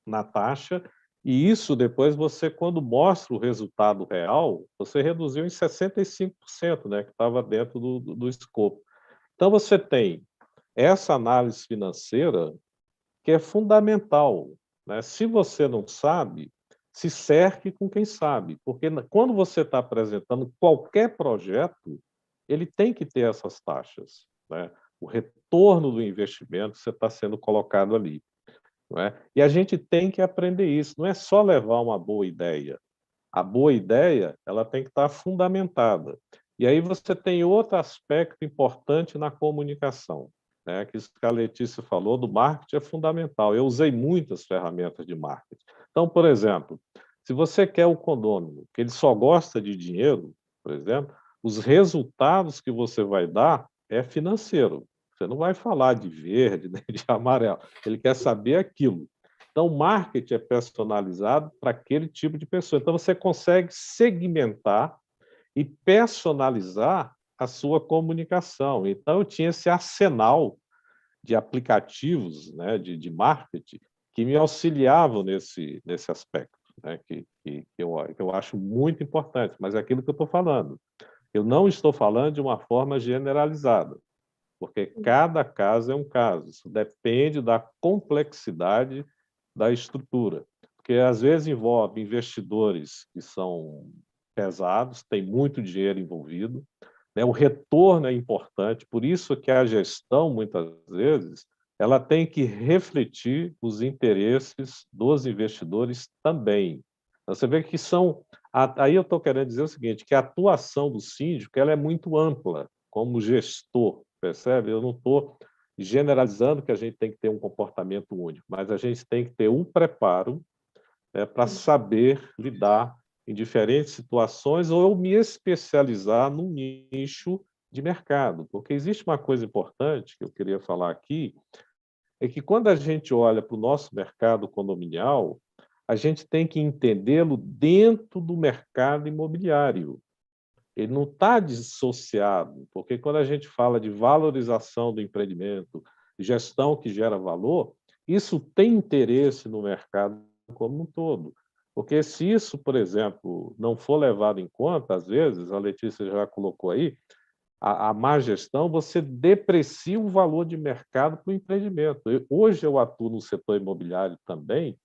na taxa, e isso depois você, quando mostra o resultado real, você reduziu em 65%, né, que estava dentro do escopo. Então, você tem essa análise financeira que é fundamental, né? Se você não sabe, se cerque com quem sabe, porque quando você está apresentando qualquer projeto, ele tem que ter essas taxas, né? O retorno do investimento você está sendo colocado ali. Não é? E a gente tem que aprender isso, não é só levar uma boa ideia. A boa ideia ela tem que estar fundamentada. E aí você tem outro aspecto importante na comunicação, né? Que isso que a Letícia falou, do marketing é fundamental. Eu usei muitas ferramentas de marketing. Então, por exemplo, se você quer o condômino, que ele só gosta de dinheiro, por exemplo, os resultados que você vai dar é financeiro. Você não vai falar de verde, nem de amarelo. Ele quer saber aquilo. Então, o marketing é personalizado para aquele tipo de pessoa. Então, você consegue segmentar e personalizar a sua comunicação. Então, eu tinha esse arsenal de aplicativos, né, de marketing que me auxiliavam nesse aspecto, né, que eu acho muito importante. Mas é aquilo que eu estou falando. Eu não estou falando de uma forma generalizada, porque cada caso é um caso. Isso depende da complexidade da estrutura, porque às vezes envolve investidores que são pesados, tem muito dinheiro envolvido, né? O retorno é importante, por isso que a gestão, muitas vezes, ela tem que refletir os interesses dos investidores também. Você vê que são... Aí eu estou querendo dizer o seguinte, que a atuação do síndico ela é muito ampla, como gestor, percebe? Eu não estou generalizando que a gente tem que ter um comportamento único, mas a gente tem que ter um preparo, né, para saber lidar em diferentes situações ou eu me especializar num nicho de mercado. Porque existe uma coisa importante que eu queria falar aqui, é que quando a gente olha para o nosso mercado condominial, a gente tem que entendê-lo dentro do mercado imobiliário. Ele não está dissociado, porque quando a gente fala de valorização do empreendimento, gestão que gera valor, isso tem interesse no mercado como um todo. Porque se isso, por exemplo, não for levado em conta, às vezes, a Letícia já colocou aí, a má gestão, você deprecia o valor de mercado para o empreendimento. Hoje eu atuo no setor imobiliário também,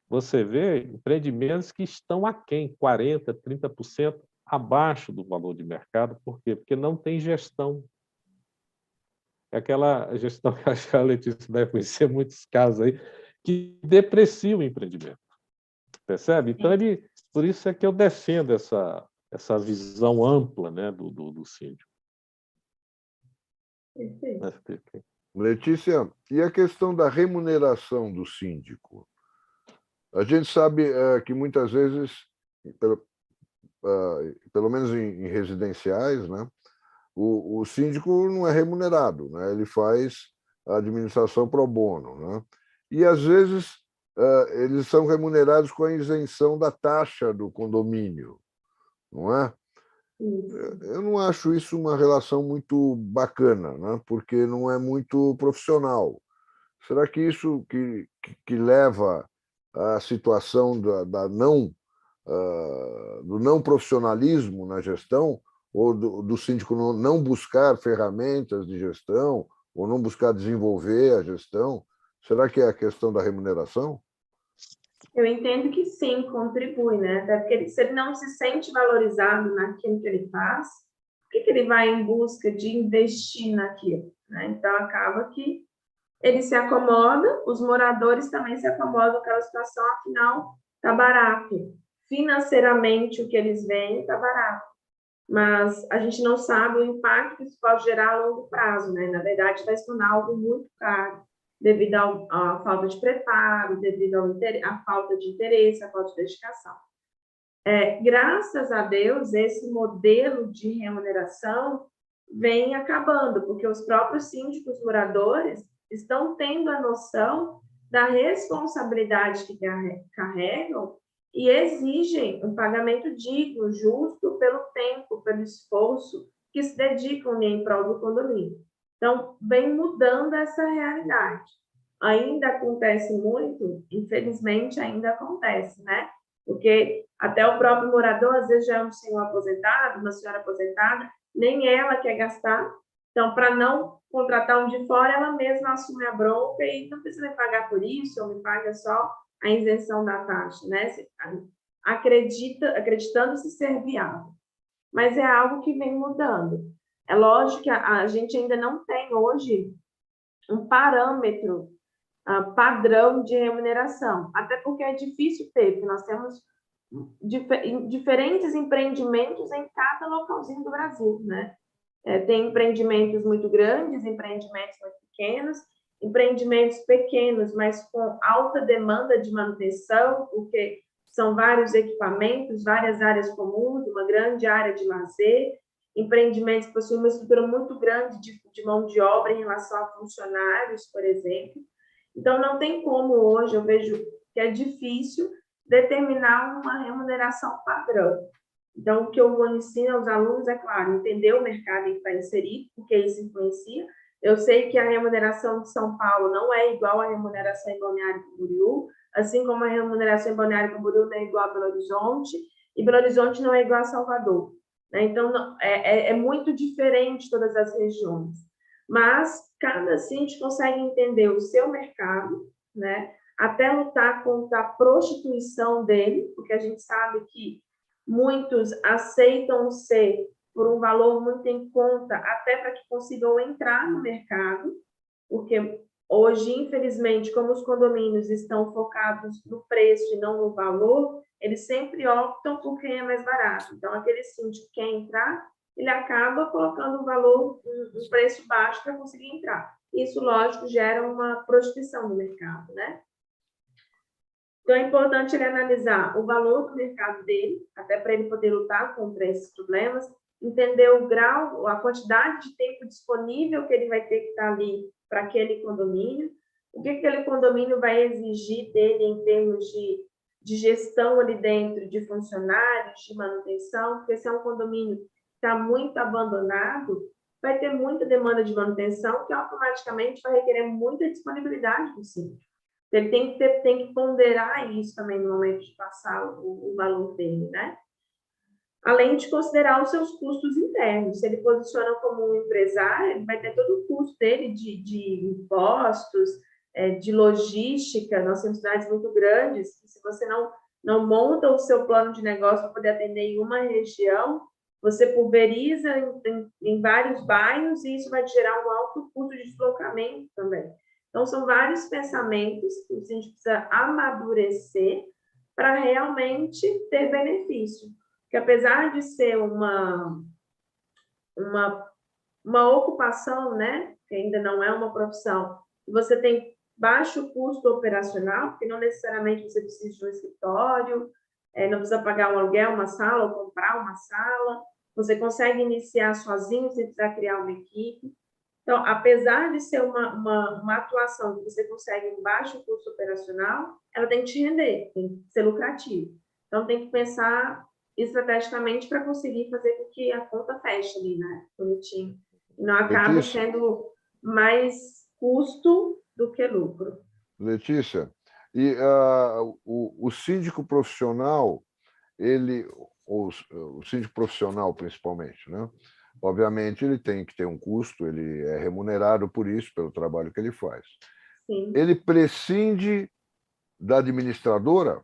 você vê empreendimentos que estão aquém, 40%, 30% abaixo do valor de mercado. Por quê? Porque não tem gestão. É aquela gestão que acho que a Letícia deve conhecer muitos casos aí, que deprecia o empreendimento. Percebe? Então, por isso é que eu defendo essa visão ampla, né, do síndico. Letícia, e a questão da remuneração do síndico? A gente sabe que muitas vezes, pelo menos em residenciais, né, o síndico não é remunerado, né, ele faz a administração pro bono, né, e às vezes eles são remunerados com a isenção da taxa do condomínio, não é? Eu não acho isso uma relação muito bacana, né? Porque não é muito profissional. Será que isso que leva à situação do não profissionalismo na gestão, ou do síndico não buscar ferramentas de gestão, ou não buscar desenvolver a gestão? Será que é a questão da remuneração? Eu entendo que sim, contribui, né? Até porque se ele não se sente valorizado naquilo que ele faz, por que ele vai em busca de investir naquilo, né? Então, acaba que ele se acomoda, os moradores também se acomodam com aquela situação, afinal, está barato. Financeiramente, o que eles veem está barato. Mas a gente não sabe o impacto que isso pode gerar a longo prazo, né? Na verdade, vai se tornar algo muito caro, devido à falta de preparo, devido à falta de interesse, à falta de dedicação. Graças a Deus, esse modelo de remuneração vem acabando, porque os próprios síndicos moradores estão tendo a noção da responsabilidade que carregam e exigem um pagamento digno, justo, pelo tempo, pelo esforço que se dedicam em prol do condomínio. Então, vem mudando essa realidade. Ainda acontece muito, infelizmente ainda acontece, né? Porque até o próprio morador, às vezes já é um senhor aposentado, uma senhora aposentada, nem ela quer gastar. Então, para não contratar um de fora, ela mesma assume a bronca e não precisa me pagar por isso, ou me paga só a isenção da taxa, né? Acreditando-se ser viável. Mas é algo que vem mudando. É lógico que a gente ainda não tem hoje um parâmetro padrão de remuneração, até porque é difícil ter, porque nós temos diferentes empreendimentos em cada localzinho do Brasil, né? Tem empreendimentos muito grandes, empreendimentos muito pequenos, empreendimentos pequenos, mas com alta demanda de manutenção, porque são vários equipamentos, várias áreas comuns, uma grande área de lazer, empreendimentos que possuem uma estrutura muito grande de mão de obra em relação a funcionários, por exemplo. Então, não tem como hoje, eu vejo que é difícil determinar uma remuneração padrão. Então, o que eu ensino aos alunos é, claro, entender o mercado em que está inserido, porque isso influencia. Eu sei que a remuneração de São Paulo não é igual à remuneração em Balneário Camboriú, assim como a remuneração em Balneário Camboriú não é igual a Belo Horizonte, e Belo Horizonte não é igual a Salvador. Né? Então, é muito diferente todas as regiões. Mas cada síndico consegue entender o seu mercado, né? Até lutar contra a prostituição dele, porque a gente sabe que muitos aceitam ser por um valor muito em conta, até para que consigam entrar no mercado, porque hoje, infelizmente, como os condomínios estão focados no preço e não no valor, eles sempre optam por quem é mais barato. Então, aquele síndico que quer entrar, ele acaba colocando um valor, um preço baixo para conseguir entrar. Isso, lógico, gera uma prostituição do mercado, né? Então, é importante ele analisar o valor do mercado dele, até para ele poder lutar contra esses problemas, entender o grau, a quantidade de tempo disponível que ele vai ter que estar ali para aquele condomínio, o que aquele condomínio vai exigir dele em termos de gestão ali dentro, de funcionários, de manutenção, porque se é um condomínio que está muito abandonado, vai ter muita demanda de manutenção, que automaticamente vai requerer muita disponibilidade do síndico. Ele tem que ponderar isso também no momento de passar o valor dele, né? Além de considerar os seus custos internos. Se ele posiciona como um empresário, ele vai ter todo o custo dele de impostos, de logística. Nós temos cidades muito grandes, se você não monta o seu plano de negócio para poder atender em uma região, você pulveriza em vários bairros e isso vai gerar um alto custo de deslocamento também. Então, são vários pensamentos que a gente precisa amadurecer para realmente ter benefício. Porque, apesar de ser uma ocupação, né, que ainda não é uma profissão, você tem baixo custo operacional, porque não necessariamente você precisa de um escritório, não precisa pagar um aluguel, uma sala, ou comprar uma sala, você consegue iniciar sozinho, sem precisar criar uma equipe. Então, apesar de ser uma atuação que você consegue um baixo custo operacional, ela tem que te render, tem que ser lucrativa. Então, tem que pensar estrategicamente para conseguir fazer com que a conta feche ali, né? Bonitinho. E não acabe sendo mais custo do que lucro. Letícia, e o síndico profissional, o síndico profissional principalmente, né? Obviamente, ele tem que ter um custo, ele é remunerado por isso, pelo trabalho que ele faz. Sim. Ele prescinde da administradora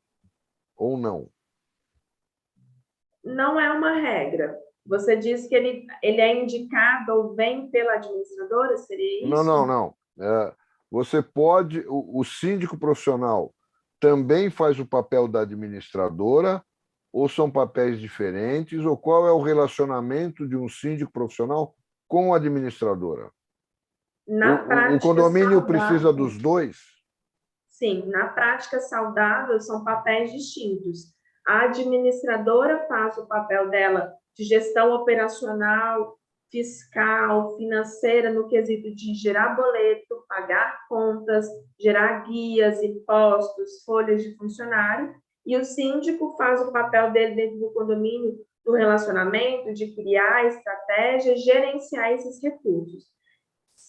ou não? Não é uma regra. Você diz que ele é indicado ou vem pela administradora, seria isso? Não. Você pode, o síndico profissional também faz o papel da administradora, ou são papéis diferentes, ou qual é o relacionamento de um síndico profissional com a administradora? Na O prática condomínio saudável, precisa dos dois? sim, na prática saudável são papéis distintos. A administradora faz o papel dela de gestão operacional, fiscal, financeira, no quesito de gerar boleto, pagar contas, gerar guias, impostos, folhas de funcionário, e o síndico faz o papel dele dentro do condomínio, do relacionamento, de criar estratégias, gerenciar esses recursos.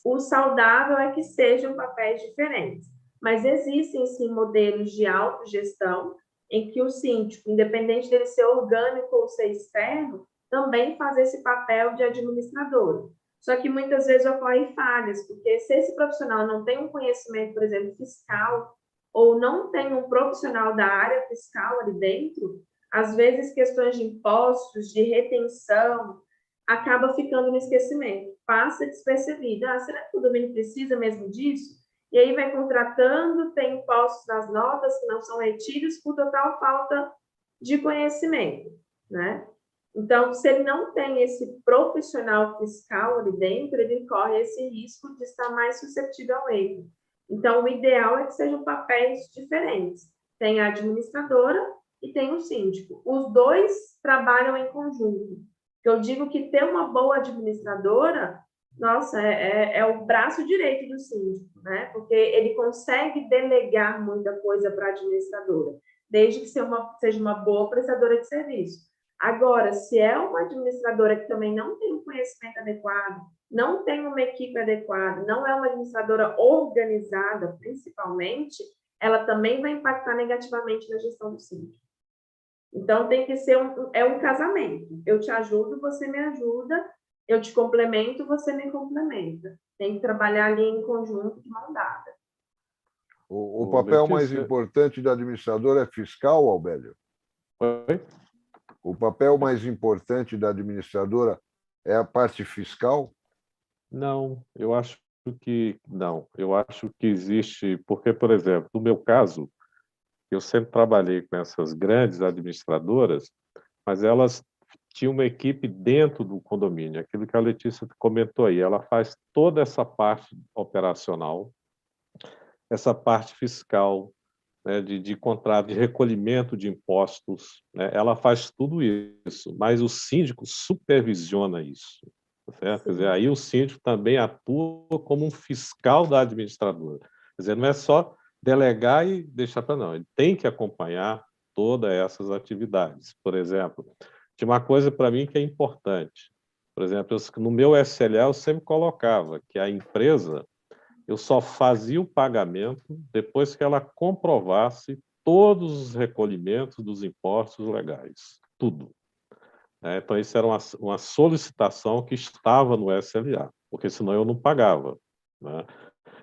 O saudável é que sejam papéis diferentes, mas existem sim modelos de autogestão em que o síndico, independente dele ser orgânico ou ser externo, também faz esse papel de administrador. Só que muitas vezes ocorrem falhas, porque se esse profissional não tem um conhecimento, por exemplo, fiscal, ou não tem um profissional da área fiscal ali dentro, às vezes questões de impostos, de retenção, acaba ficando no esquecimento, passa despercebido. Será que o condomínio precisa mesmo disso? E aí vai contratando, tem impostos nas notas que não são retidos por total falta de conhecimento, né? Então, se ele não tem esse profissional fiscal ali dentro, ele corre esse risco de estar mais suscetível ao erro. Então, o ideal é que sejam papéis diferentes. Tem a administradora e tem o síndico. Os dois trabalham em conjunto. Eu digo que ter uma boa administradora, nossa, é o braço direito do síndico, né? Porque ele consegue delegar muita coisa para a administradora, desde que seja uma boa prestadora de serviço. Agora, se é uma administradora que também não tem um conhecimento adequado, não tem uma equipe adequada, não é uma administradora organizada, principalmente, ela também vai impactar negativamente na gestão do síndico. Então, tem que ser um casamento. Eu te ajudo, você me ajuda, eu te complemento, você me complementa. Tem que trabalhar ali em conjunto, de mão dada. O papel mais importante da administradora é fiscal, Albélio? Oi? O papel mais importante da administradora é a parte fiscal? Não, eu acho que não. Eu acho que existe, porque, por exemplo, no meu caso, eu sempre trabalhei com essas grandes administradoras, mas elas tinham uma equipe dentro do condomínio, aquilo que a Letícia comentou aí, ela faz toda essa parte operacional, essa parte fiscal, né, de contrato, de recolhimento de impostos, né, ela faz tudo isso, mas o síndico supervisiona isso. Certo? Quer dizer, aí o síndico também atua como um fiscal da administradora. Quer dizer, não é só delegar e deixar para não, ele tem que acompanhar todas essas atividades. Por exemplo, tinha uma coisa para mim que é importante. Por exemplo, no meu SLA eu sempre colocava que a empresa, eu só fazia o pagamento depois que ela comprovasse todos os recolhimentos dos impostos legais, tudo. Então, isso era uma solicitação que estava no SLA, porque senão eu não pagava, né?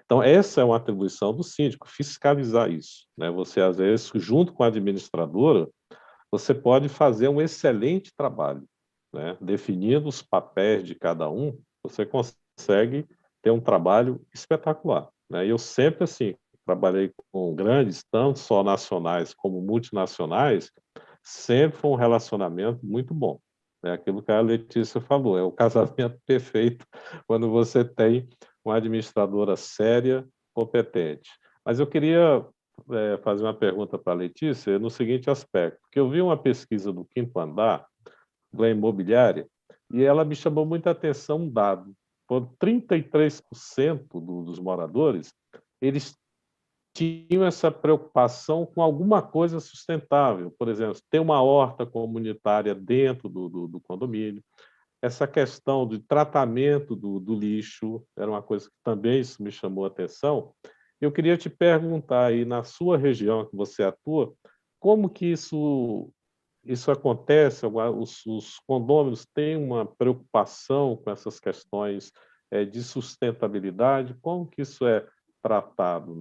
Então, essa é uma atribuição do síndico, fiscalizar isso, né? Você, às vezes, junto com a administradora, você pode fazer um excelente trabalho, né? Definindo os papéis de cada um, você consegue ter um trabalho espetacular, né? E eu sempre, assim, trabalhei com grandes, tanto só nacionais como multinacionais, sempre foi um relacionamento muito bom. É aquilo que a Letícia falou, é o casamento perfeito quando você tem uma administradora séria, competente. Mas eu queria fazer uma pergunta para a Letícia no seguinte aspecto, porque eu vi uma pesquisa do Quinto Andar, da imobiliária, e ela me chamou muita atenção um dado. Por 33% dos moradores, eles tinham essa preocupação com alguma coisa sustentável, por exemplo, ter uma horta comunitária dentro do condomínio, essa questão de tratamento do lixo, era uma coisa que também isso me chamou a atenção. Eu queria te perguntar aí, na sua região que você atua, como que isso acontece? Os condôminos têm uma preocupação com essas questões de sustentabilidade? Como que isso é tratado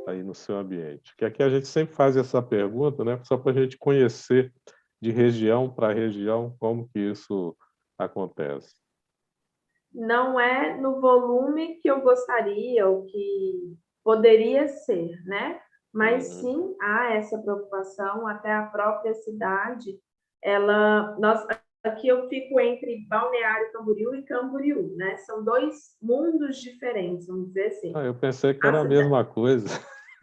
aí no seu ambiente? Que aqui a gente sempre faz essa pergunta, né, só para a gente conhecer de região para região como que isso acontece. Não é no volume que eu gostaria ou que poderia ser, né? Mas sim há essa preocupação, até a própria cidade, aqui eu fico entre Balneário Camboriú e Camboriú, né? São dois mundos diferentes, vamos dizer assim. Eu pensei que era a mesma coisa.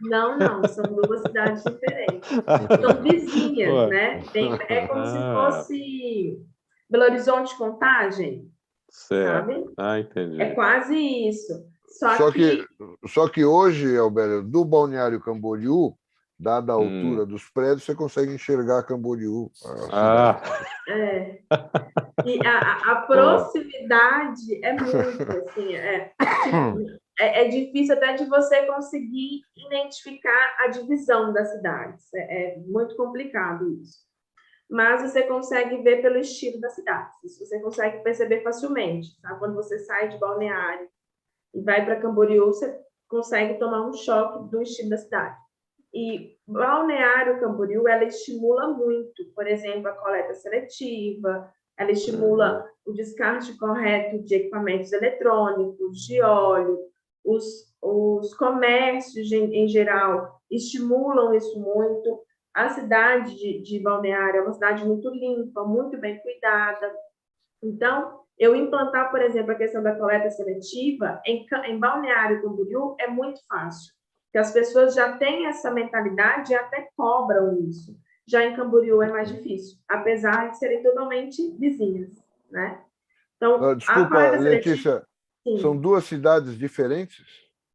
Não, são duas cidades diferentes. São vizinhas, né? É como se fosse Belo Horizonte Contagem, certo. sabe? Entendi. É quase isso. Só que hoje, Albério, do Balneário Camboriú, dada a altura dos prédios, você consegue enxergar Camboriú. E a proximidade é muito, assim, é difícil até de você conseguir identificar a divisão das cidades. É muito complicado isso. Mas você consegue ver pelo estilo da cidade. Isso você consegue perceber facilmente. Tá? Quando você sai de Balneário e vai para Camboriú, você consegue tomar um choque do estilo da cidade. E Balneário Camboriú, ela estimula muito, por exemplo, a coleta seletiva, ela estimula o descarte correto de equipamentos eletrônicos, de óleo, os comércios em geral estimulam isso muito. A cidade de Balneário é uma cidade muito limpa, muito bem cuidada. Então, eu implantar, por exemplo, a questão da coleta seletiva em Balneário Camboriú é muito fácil, porque as pessoas já têm essa mentalidade e até cobram isso. Já em Camboriú é mais difícil, apesar de serem totalmente vizinhas, né? Então, desculpa, Letícia, seletiva, são duas cidades diferentes?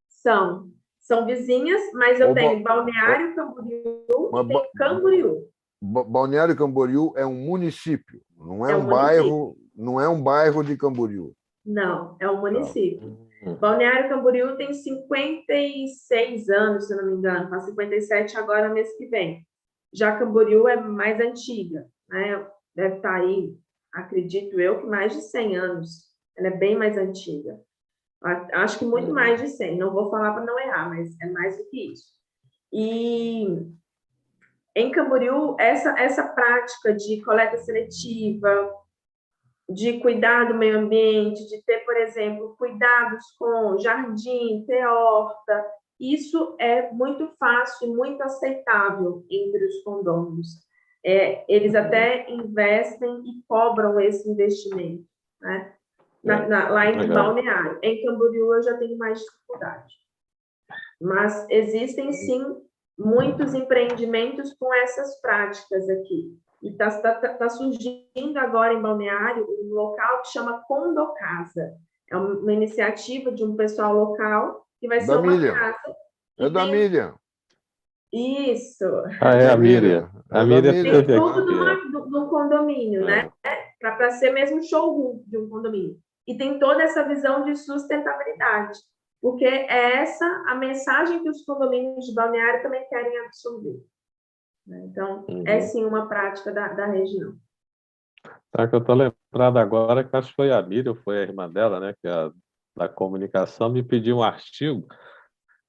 São vizinhas, mas eu tenho Balneário Camboriú e tenho Camboriú. Balneário Camboriú é um município, não é um bairro, não é um bairro de Camboriú. Não, é um município. Balneário Camboriú tem 56 anos, se não me engano, faz 57 agora, mês que vem. Já Camboriú é mais antiga, né? Deve estar aí, acredito eu, que mais de 100 anos. Ela é bem mais antiga. Acho que muito mais de 100. Não vou falar para não errar, mas é mais do que isso. E em Camboriú, essa prática de coleta seletiva, de cuidar do meio ambiente, de ter, por exemplo, cuidados com jardim, ter horta, isso é muito fácil e muito aceitável entre os condôminos. Eles até investem e cobram esse investimento, né? Lá em Balneário. Em Camboriú eu já tenho mais dificuldade. Mas existem, sim, muitos empreendimentos com essas práticas aqui. E está surgindo agora em Balneário um local que chama Condocasa. É uma iniciativa de um pessoal local que vai ser uma casa. É da Miriam. Isso. É a Miriam. A Miriam tem tudo num condomínio, né? Para ser mesmo showroom de um condomínio. E tem toda essa visão de sustentabilidade. Porque é essa a mensagem que os condomínios de Balneário também querem absorver. Então, é sim uma prática da região. Tá, que eu estou lembrado agora que acho que foi a Miriam, foi a irmã dela, né, que é da comunicação, me pediu um artigo,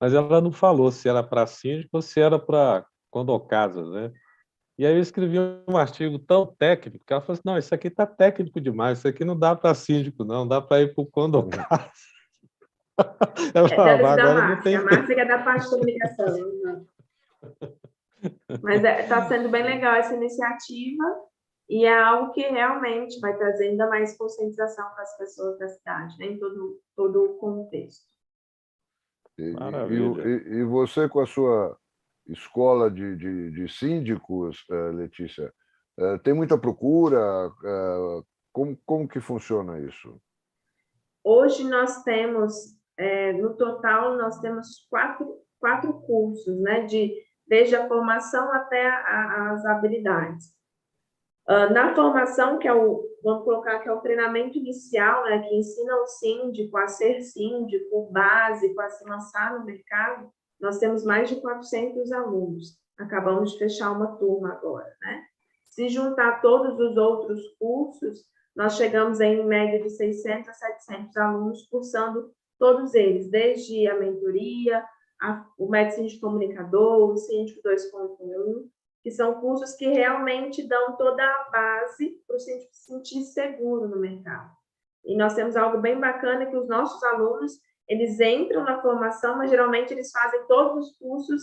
mas ela não falou se era para síndico ou se era para Condocasas, né? E aí eu escrevi um artigo tão técnico que ela falou assim, não, isso aqui está técnico demais, isso aqui não dá para síndico, não, dá para ir para o Condocasas. Deve ser da Márcia. A Márcia que é da parte de comunicação. Mas está sendo bem legal essa iniciativa e é algo que realmente vai trazer ainda mais conscientização para as pessoas da cidade, né, em todo o contexto. E você, com a sua escola de síndicos, Letícia, tem muita procura? Como que funciona isso? Hoje nós temos, no total, nós temos quatro cursos, né, desde a formação até as habilidades. Na formação, vamos colocar que é o treinamento inicial, né, que ensina o síndico a ser síndico, básico, a se lançar no mercado, nós temos mais de 400 alunos. Acabamos de fechar uma turma agora, né? Se juntar todos os outros cursos, nós chegamos em média de 600 a 700 alunos cursando todos eles, desde a mentoria, o método síndico comunicador, o síndico 2.1, que são cursos que realmente dão toda a base para o síndico se sentir seguro no mercado. E nós temos algo bem bacana, que os nossos alunos, eles entram na formação, mas geralmente eles fazem todos os cursos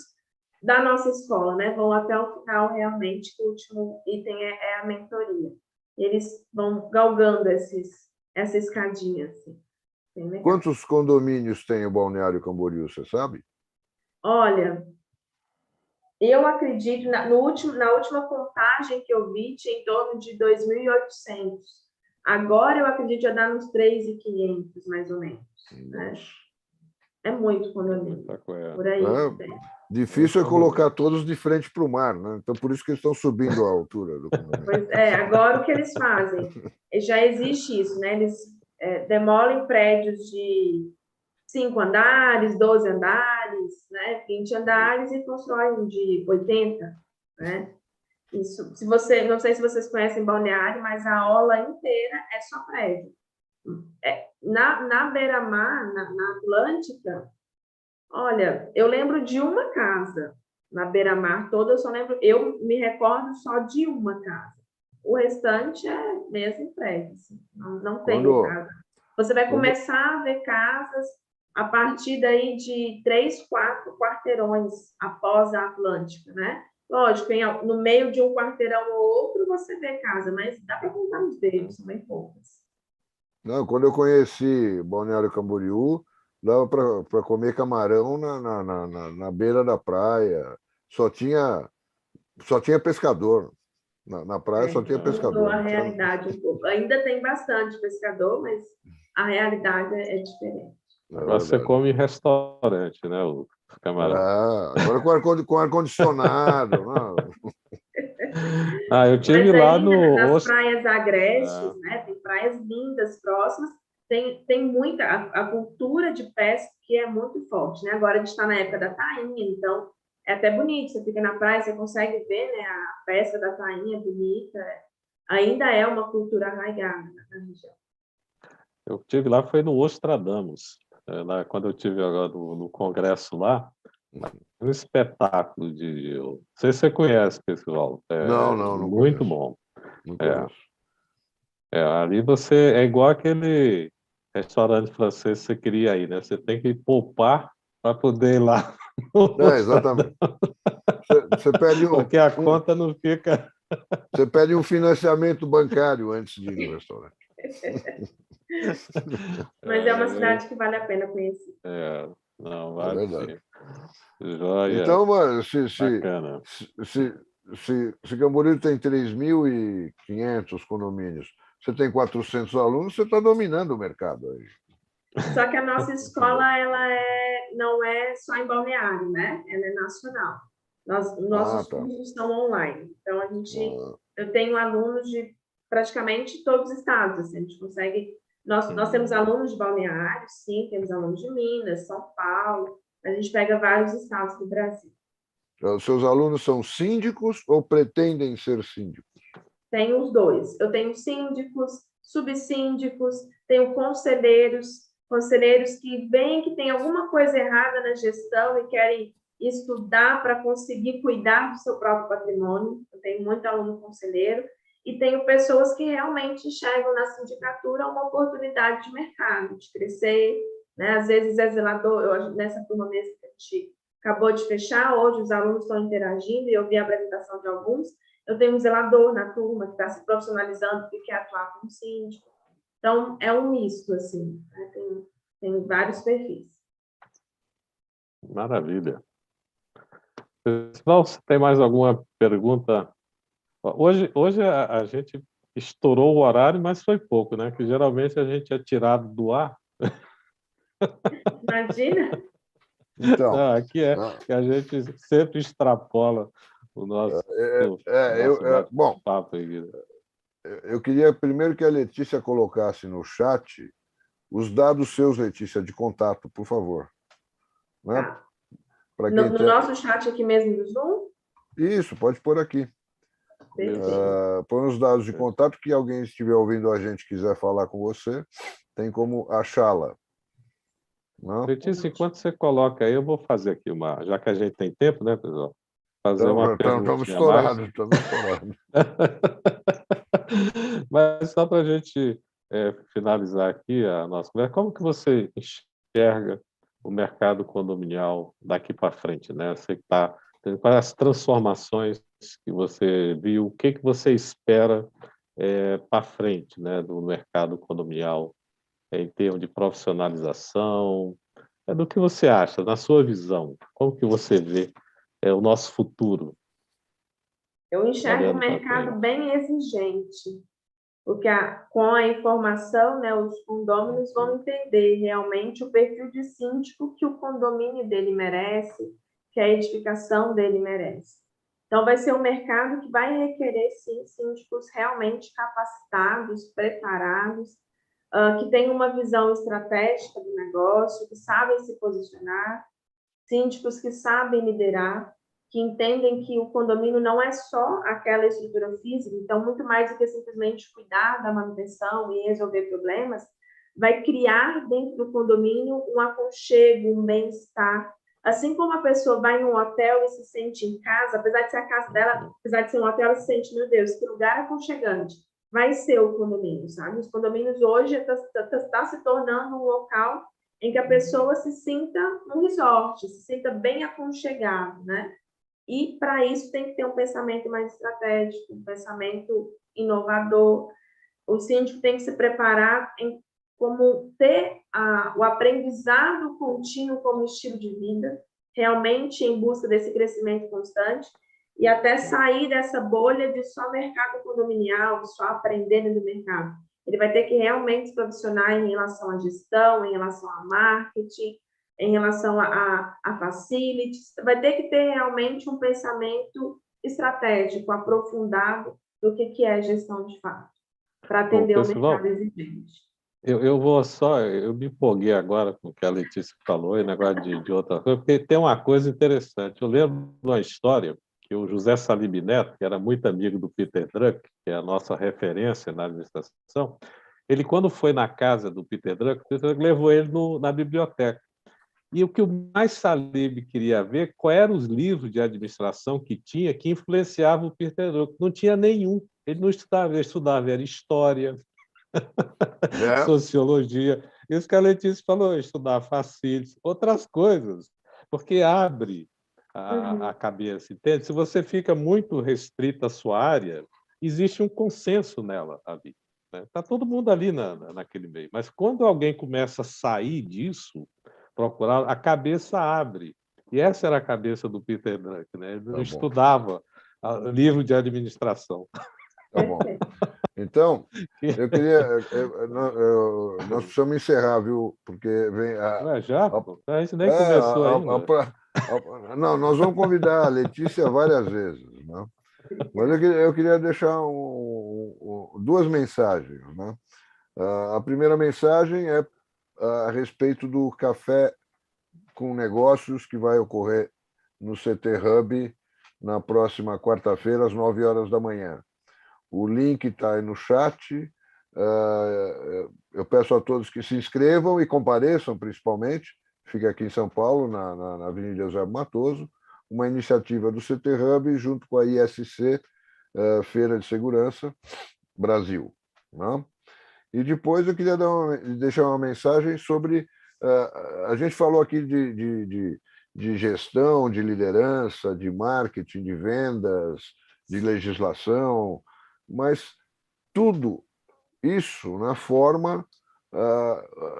da nossa escola, né? Vão até o final, realmente, que o último item é a mentoria. E eles vão galgando essa escadinha, assim. Quantos condomínios tem o Balneário Camboriú, você sabe? Olha, eu acredito, na última contagem que eu vi, tinha em torno de 2.800. Agora eu acredito já dar uns 3.500, mais ou menos. Né? É muito condomínio. Por aí. Difícil é colocar todos de frente para o mar, né? Então, por isso que eles estão subindo a altura do condomínio. Pois é, agora o que eles fazem? Já existe isso, né? Eles demolem prédios de 5 andares, 12 andares, né? 20 andares e constroem um de 80, né? Isso, não sei se vocês conhecem Balneário, mas a orla inteira é só prédio. Na beira-mar, na Atlântica, olha, eu lembro de uma casa na beira-mar toda, eu me recordo só de uma casa. O restante é mesmo prédio, assim, não tem casa. Você vai começar a ver casas a partir daí de 3, 4 quarteirões após a Atlântica, né? Lógico, no meio de um quarteirão ou outro você vê casa, mas dá para contar nos dedos, são bem poucas. Não, quando eu conheci Balneário Camboriú, dava para comer camarão na beira da praia. Só tinha pescador. Na praia só tinha pescador. Mudou a realidade um pouco. Ainda tem bastante pescador, mas a realidade é diferente. Agora você come em restaurante, né, o camarão? Agora com ar-condicionado. Eu tive lá nas praias agrestes, né? Tem praias lindas próximas, tem muita a cultura de pesca que é muito forte, né? Agora a gente está na época da tainha, então é até bonito. Você fica na praia, você consegue ver, né? A pesca da tainha bonita. Ainda é uma cultura arraigada na região. Eu tive lá, foi no Ostradamus. Lá, quando eu tive agora no congresso lá, um espetáculo de... Não sei se você conhece, pessoal. Não muito conheço. bom. Não conheço. Ali você... É igual aquele restaurante francês que você queria ir, né? Você tem que poupar para poder ir lá. Exatamente. Você pede porque a conta não fica... Você pede um financiamento bancário antes de ir no restaurante. Mas é uma cidade que vale a pena conhecer. Não, vale sim. Joia. Então, se Camboriú tem 3.500 condomínios, você tem 400 alunos, você está dominando o mercado aí. Só que a nossa escola não é só em Balneário, né? Ela é nacional. Nossos cursos estão online. Então, eu tenho alunos de praticamente todos os estados. Assim, a gente consegue... Nós temos alunos de Balneário, sim, temos alunos de Minas, São Paulo. A gente pega vários estados do Brasil. Os seus alunos são síndicos ou pretendem ser síndicos? Tenho os dois. Eu tenho síndicos, subsíndicos, tenho conselheiros que veem que tem alguma coisa errada na gestão e querem estudar para conseguir cuidar do seu próprio patrimônio. Eu tenho muito aluno conselheiro e tenho pessoas que realmente enxergam na sindicatura uma oportunidade de mercado, de crescer, né? Às vezes é zelador. Nessa turma mesmo que a gente acabou de fechar, hoje os alunos estão interagindo e eu vi a apresentação de alguns. Eu tenho um zelador na turma que está se profissionalizando e quer atuar como síndico. Então, é um misto, assim, né? Tem vários perfis. Maravilha. Pessoal, se tem mais alguma pergunta? Hoje a gente estourou o horário, mas foi pouco, né? Que geralmente a gente é tirado do ar. Imagina? Então, aqui que a gente sempre extrapola o nosso papo aí. Eu queria primeiro que a Letícia colocasse no chat os dados seus, Letícia, de contato, por favor. Né? Tá. No nosso chat aqui mesmo do Zoom? Isso, pode pôr aqui. Põe os dados de contato, que alguém estiver ouvindo a gente quiser falar com você, tem como achá-la. Não? Letícia, enquanto você coloca aí, eu vou fazer aqui já que a gente tem tempo, né, pessoal? Fazer uma Estamos perguntinha a mais. estourados, estamos estourados. Mas só para a gente finalizar aqui a nossa conversa, como que você enxerga o mercado condominial daqui para frente, né? Você que está... Quais as transformações que você viu? O que que você espera para frente, né, do mercado condominial em termos de profissionalização? Do que você acha, na sua visão? Como que você vê o nosso futuro? Eu enxergo um Olhando para mercado frente. bem exigente, porque com a informação, né, os condôminos vão entender realmente o perfil de síndico que o condomínio dele merece, que a edificação dele merece. Então, vai ser um mercado que vai requerer, sim, síndicos realmente capacitados, preparados, que tenham uma visão estratégica do negócio, que sabem se posicionar, síndicos que sabem liderar, que entendem que o condomínio não é só aquela estrutura física, então, muito mais do que simplesmente cuidar da manutenção e resolver problemas, vai criar dentro do condomínio um aconchego, um bem-estar. Assim como a pessoa vai em um hotel e se sente em casa, apesar de ser a casa dela, apesar de ser um hotel, ela se sente, meu Deus, que lugar aconchegante. Vai ser o condomínio, sabe? Os condomínios hoje está se tornando um local em que a pessoa se sinta num resort, se sinta bem aconchegado, né? E, para isso, tem que ter um pensamento mais estratégico, um pensamento inovador. O síndico tem que se preparar em como ter o aprendizado contínuo como estilo de vida, realmente em busca desse crescimento constante, e até sair dessa bolha de só mercado condominial, só aprendendo do mercado. Ele vai ter que realmente se profissionar em relação à gestão, em relação a marketing, em relação a facilities, vai ter que ter realmente um pensamento estratégico, aprofundado do que é gestão de fato, para atender o mercado exigente. Eu me empolguei agora com o que a Letícia falou, e negócio de outra coisa, porque tem uma coisa interessante. Eu lembro de uma história que o José Salib Neto, que era muito amigo do Peter Drucker, que é a nossa referência na administração, ele, quando foi na casa do Peter Drucker, o Peter Drucker levou ele na biblioteca. E o que o mais Salib queria ver, quais eram os livros de administração que tinha que influenciavam o Peter Drucker. Não tinha nenhum. Ele não estudava, ele estudava, era história, sociologia. Isso que a Letícia falou, estudar facilities, outras coisas, porque abre a cabeça, entende? Se você fica muito restrito à sua área, existe um consenso nela ali. Está todo mundo ali naquele meio. Mas quando alguém começa a sair disso, procurar, a cabeça abre. E essa era a cabeça do Peter Drucker, né? Ele não estudava livro de administração. Tá bom. Então, eu queria... nós precisamos encerrar, viu? Porque vem... A gente nem começou ainda. Não, nós vamos convidar a Letícia várias vezes, né? Mas eu queria deixar duas mensagens, né? A primeira mensagem é a respeito do Café com Negócios que vai ocorrer no CT Hub na próxima quarta-feira, às 9 horas da manhã. O link está aí no chat. Eu peço a todos que se inscrevam e compareçam, principalmente. Fica aqui em São Paulo, na Avenida Eusébio Matoso, uma iniciativa do CT Hub junto com a ISC, Feira de Segurança Brasil. Né? E depois eu queria deixar uma mensagem sobre... a gente falou aqui de gestão, de liderança, de marketing, de vendas, de legislação, mas tudo isso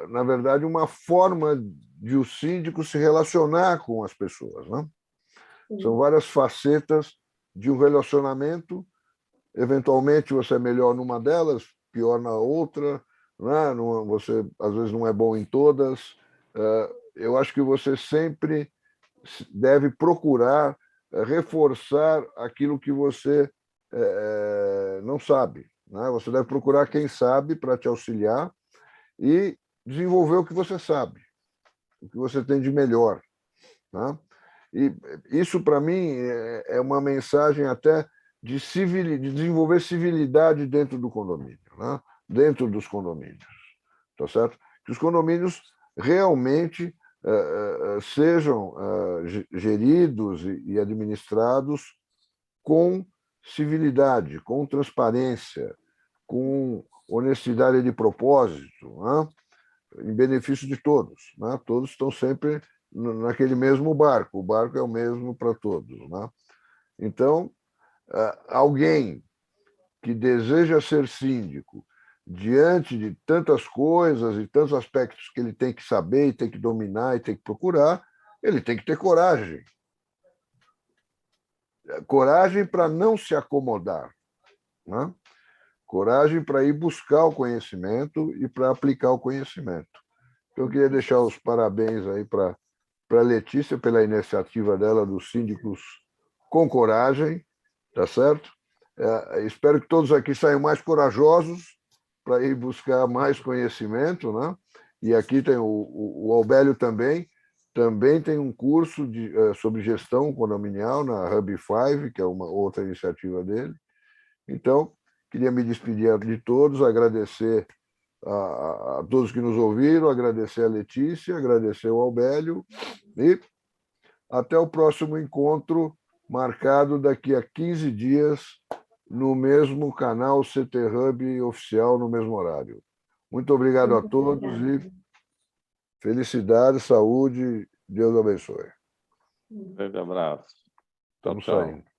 na verdade, uma forma de o síndico se relacionar com as pessoas. Né? São várias facetas de um relacionamento. Eventualmente, você é melhor numa delas, pior na outra, né? Você, às vezes, não é bom em todas. Eu acho que você sempre deve procurar reforçar aquilo que você não sabe. Né? Você deve procurar quem sabe para te auxiliar e desenvolver o que você sabe, o que você tem de melhor. Né? E isso, para mim, é uma mensagem até de desenvolver civilidade dentro do condomínio, né? Dentro dos condomínios. Tá certo? Que os condomínios realmente sejam geridos e administrados com civilidade, com transparência, com honestidade de propósito, né? Em benefício de todos, né? Todos estão sempre naquele mesmo barco, o barco é o mesmo para todos, né? Então, alguém que deseja ser síndico, diante de tantas coisas e tantos aspectos que ele tem que saber, e tem que dominar e tem que procurar, ele tem que ter coragem. Coragem para não se acomodar, né? Coragem para ir buscar o conhecimento e para aplicar o conhecimento. Então, eu queria deixar os parabéns aí para a Letícia pela iniciativa dela dos síndicos com coragem, tá certo? Espero que todos aqui saiam mais corajosos para ir buscar mais conhecimento, né? E aqui tem o Albélio também tem um curso sobre gestão condominial na Hub5, que é uma outra iniciativa dele. Então, queria me despedir de todos, agradecer a todos que nos ouviram, agradecer a Letícia, agradecer ao Albélio e até o próximo encontro, marcado daqui a 15 dias, no mesmo canal CT Hub oficial, no mesmo horário. Muito obrigado a todos e felicidade, saúde, Deus abençoe. Um grande abraço. Estamos Tchau. saindo.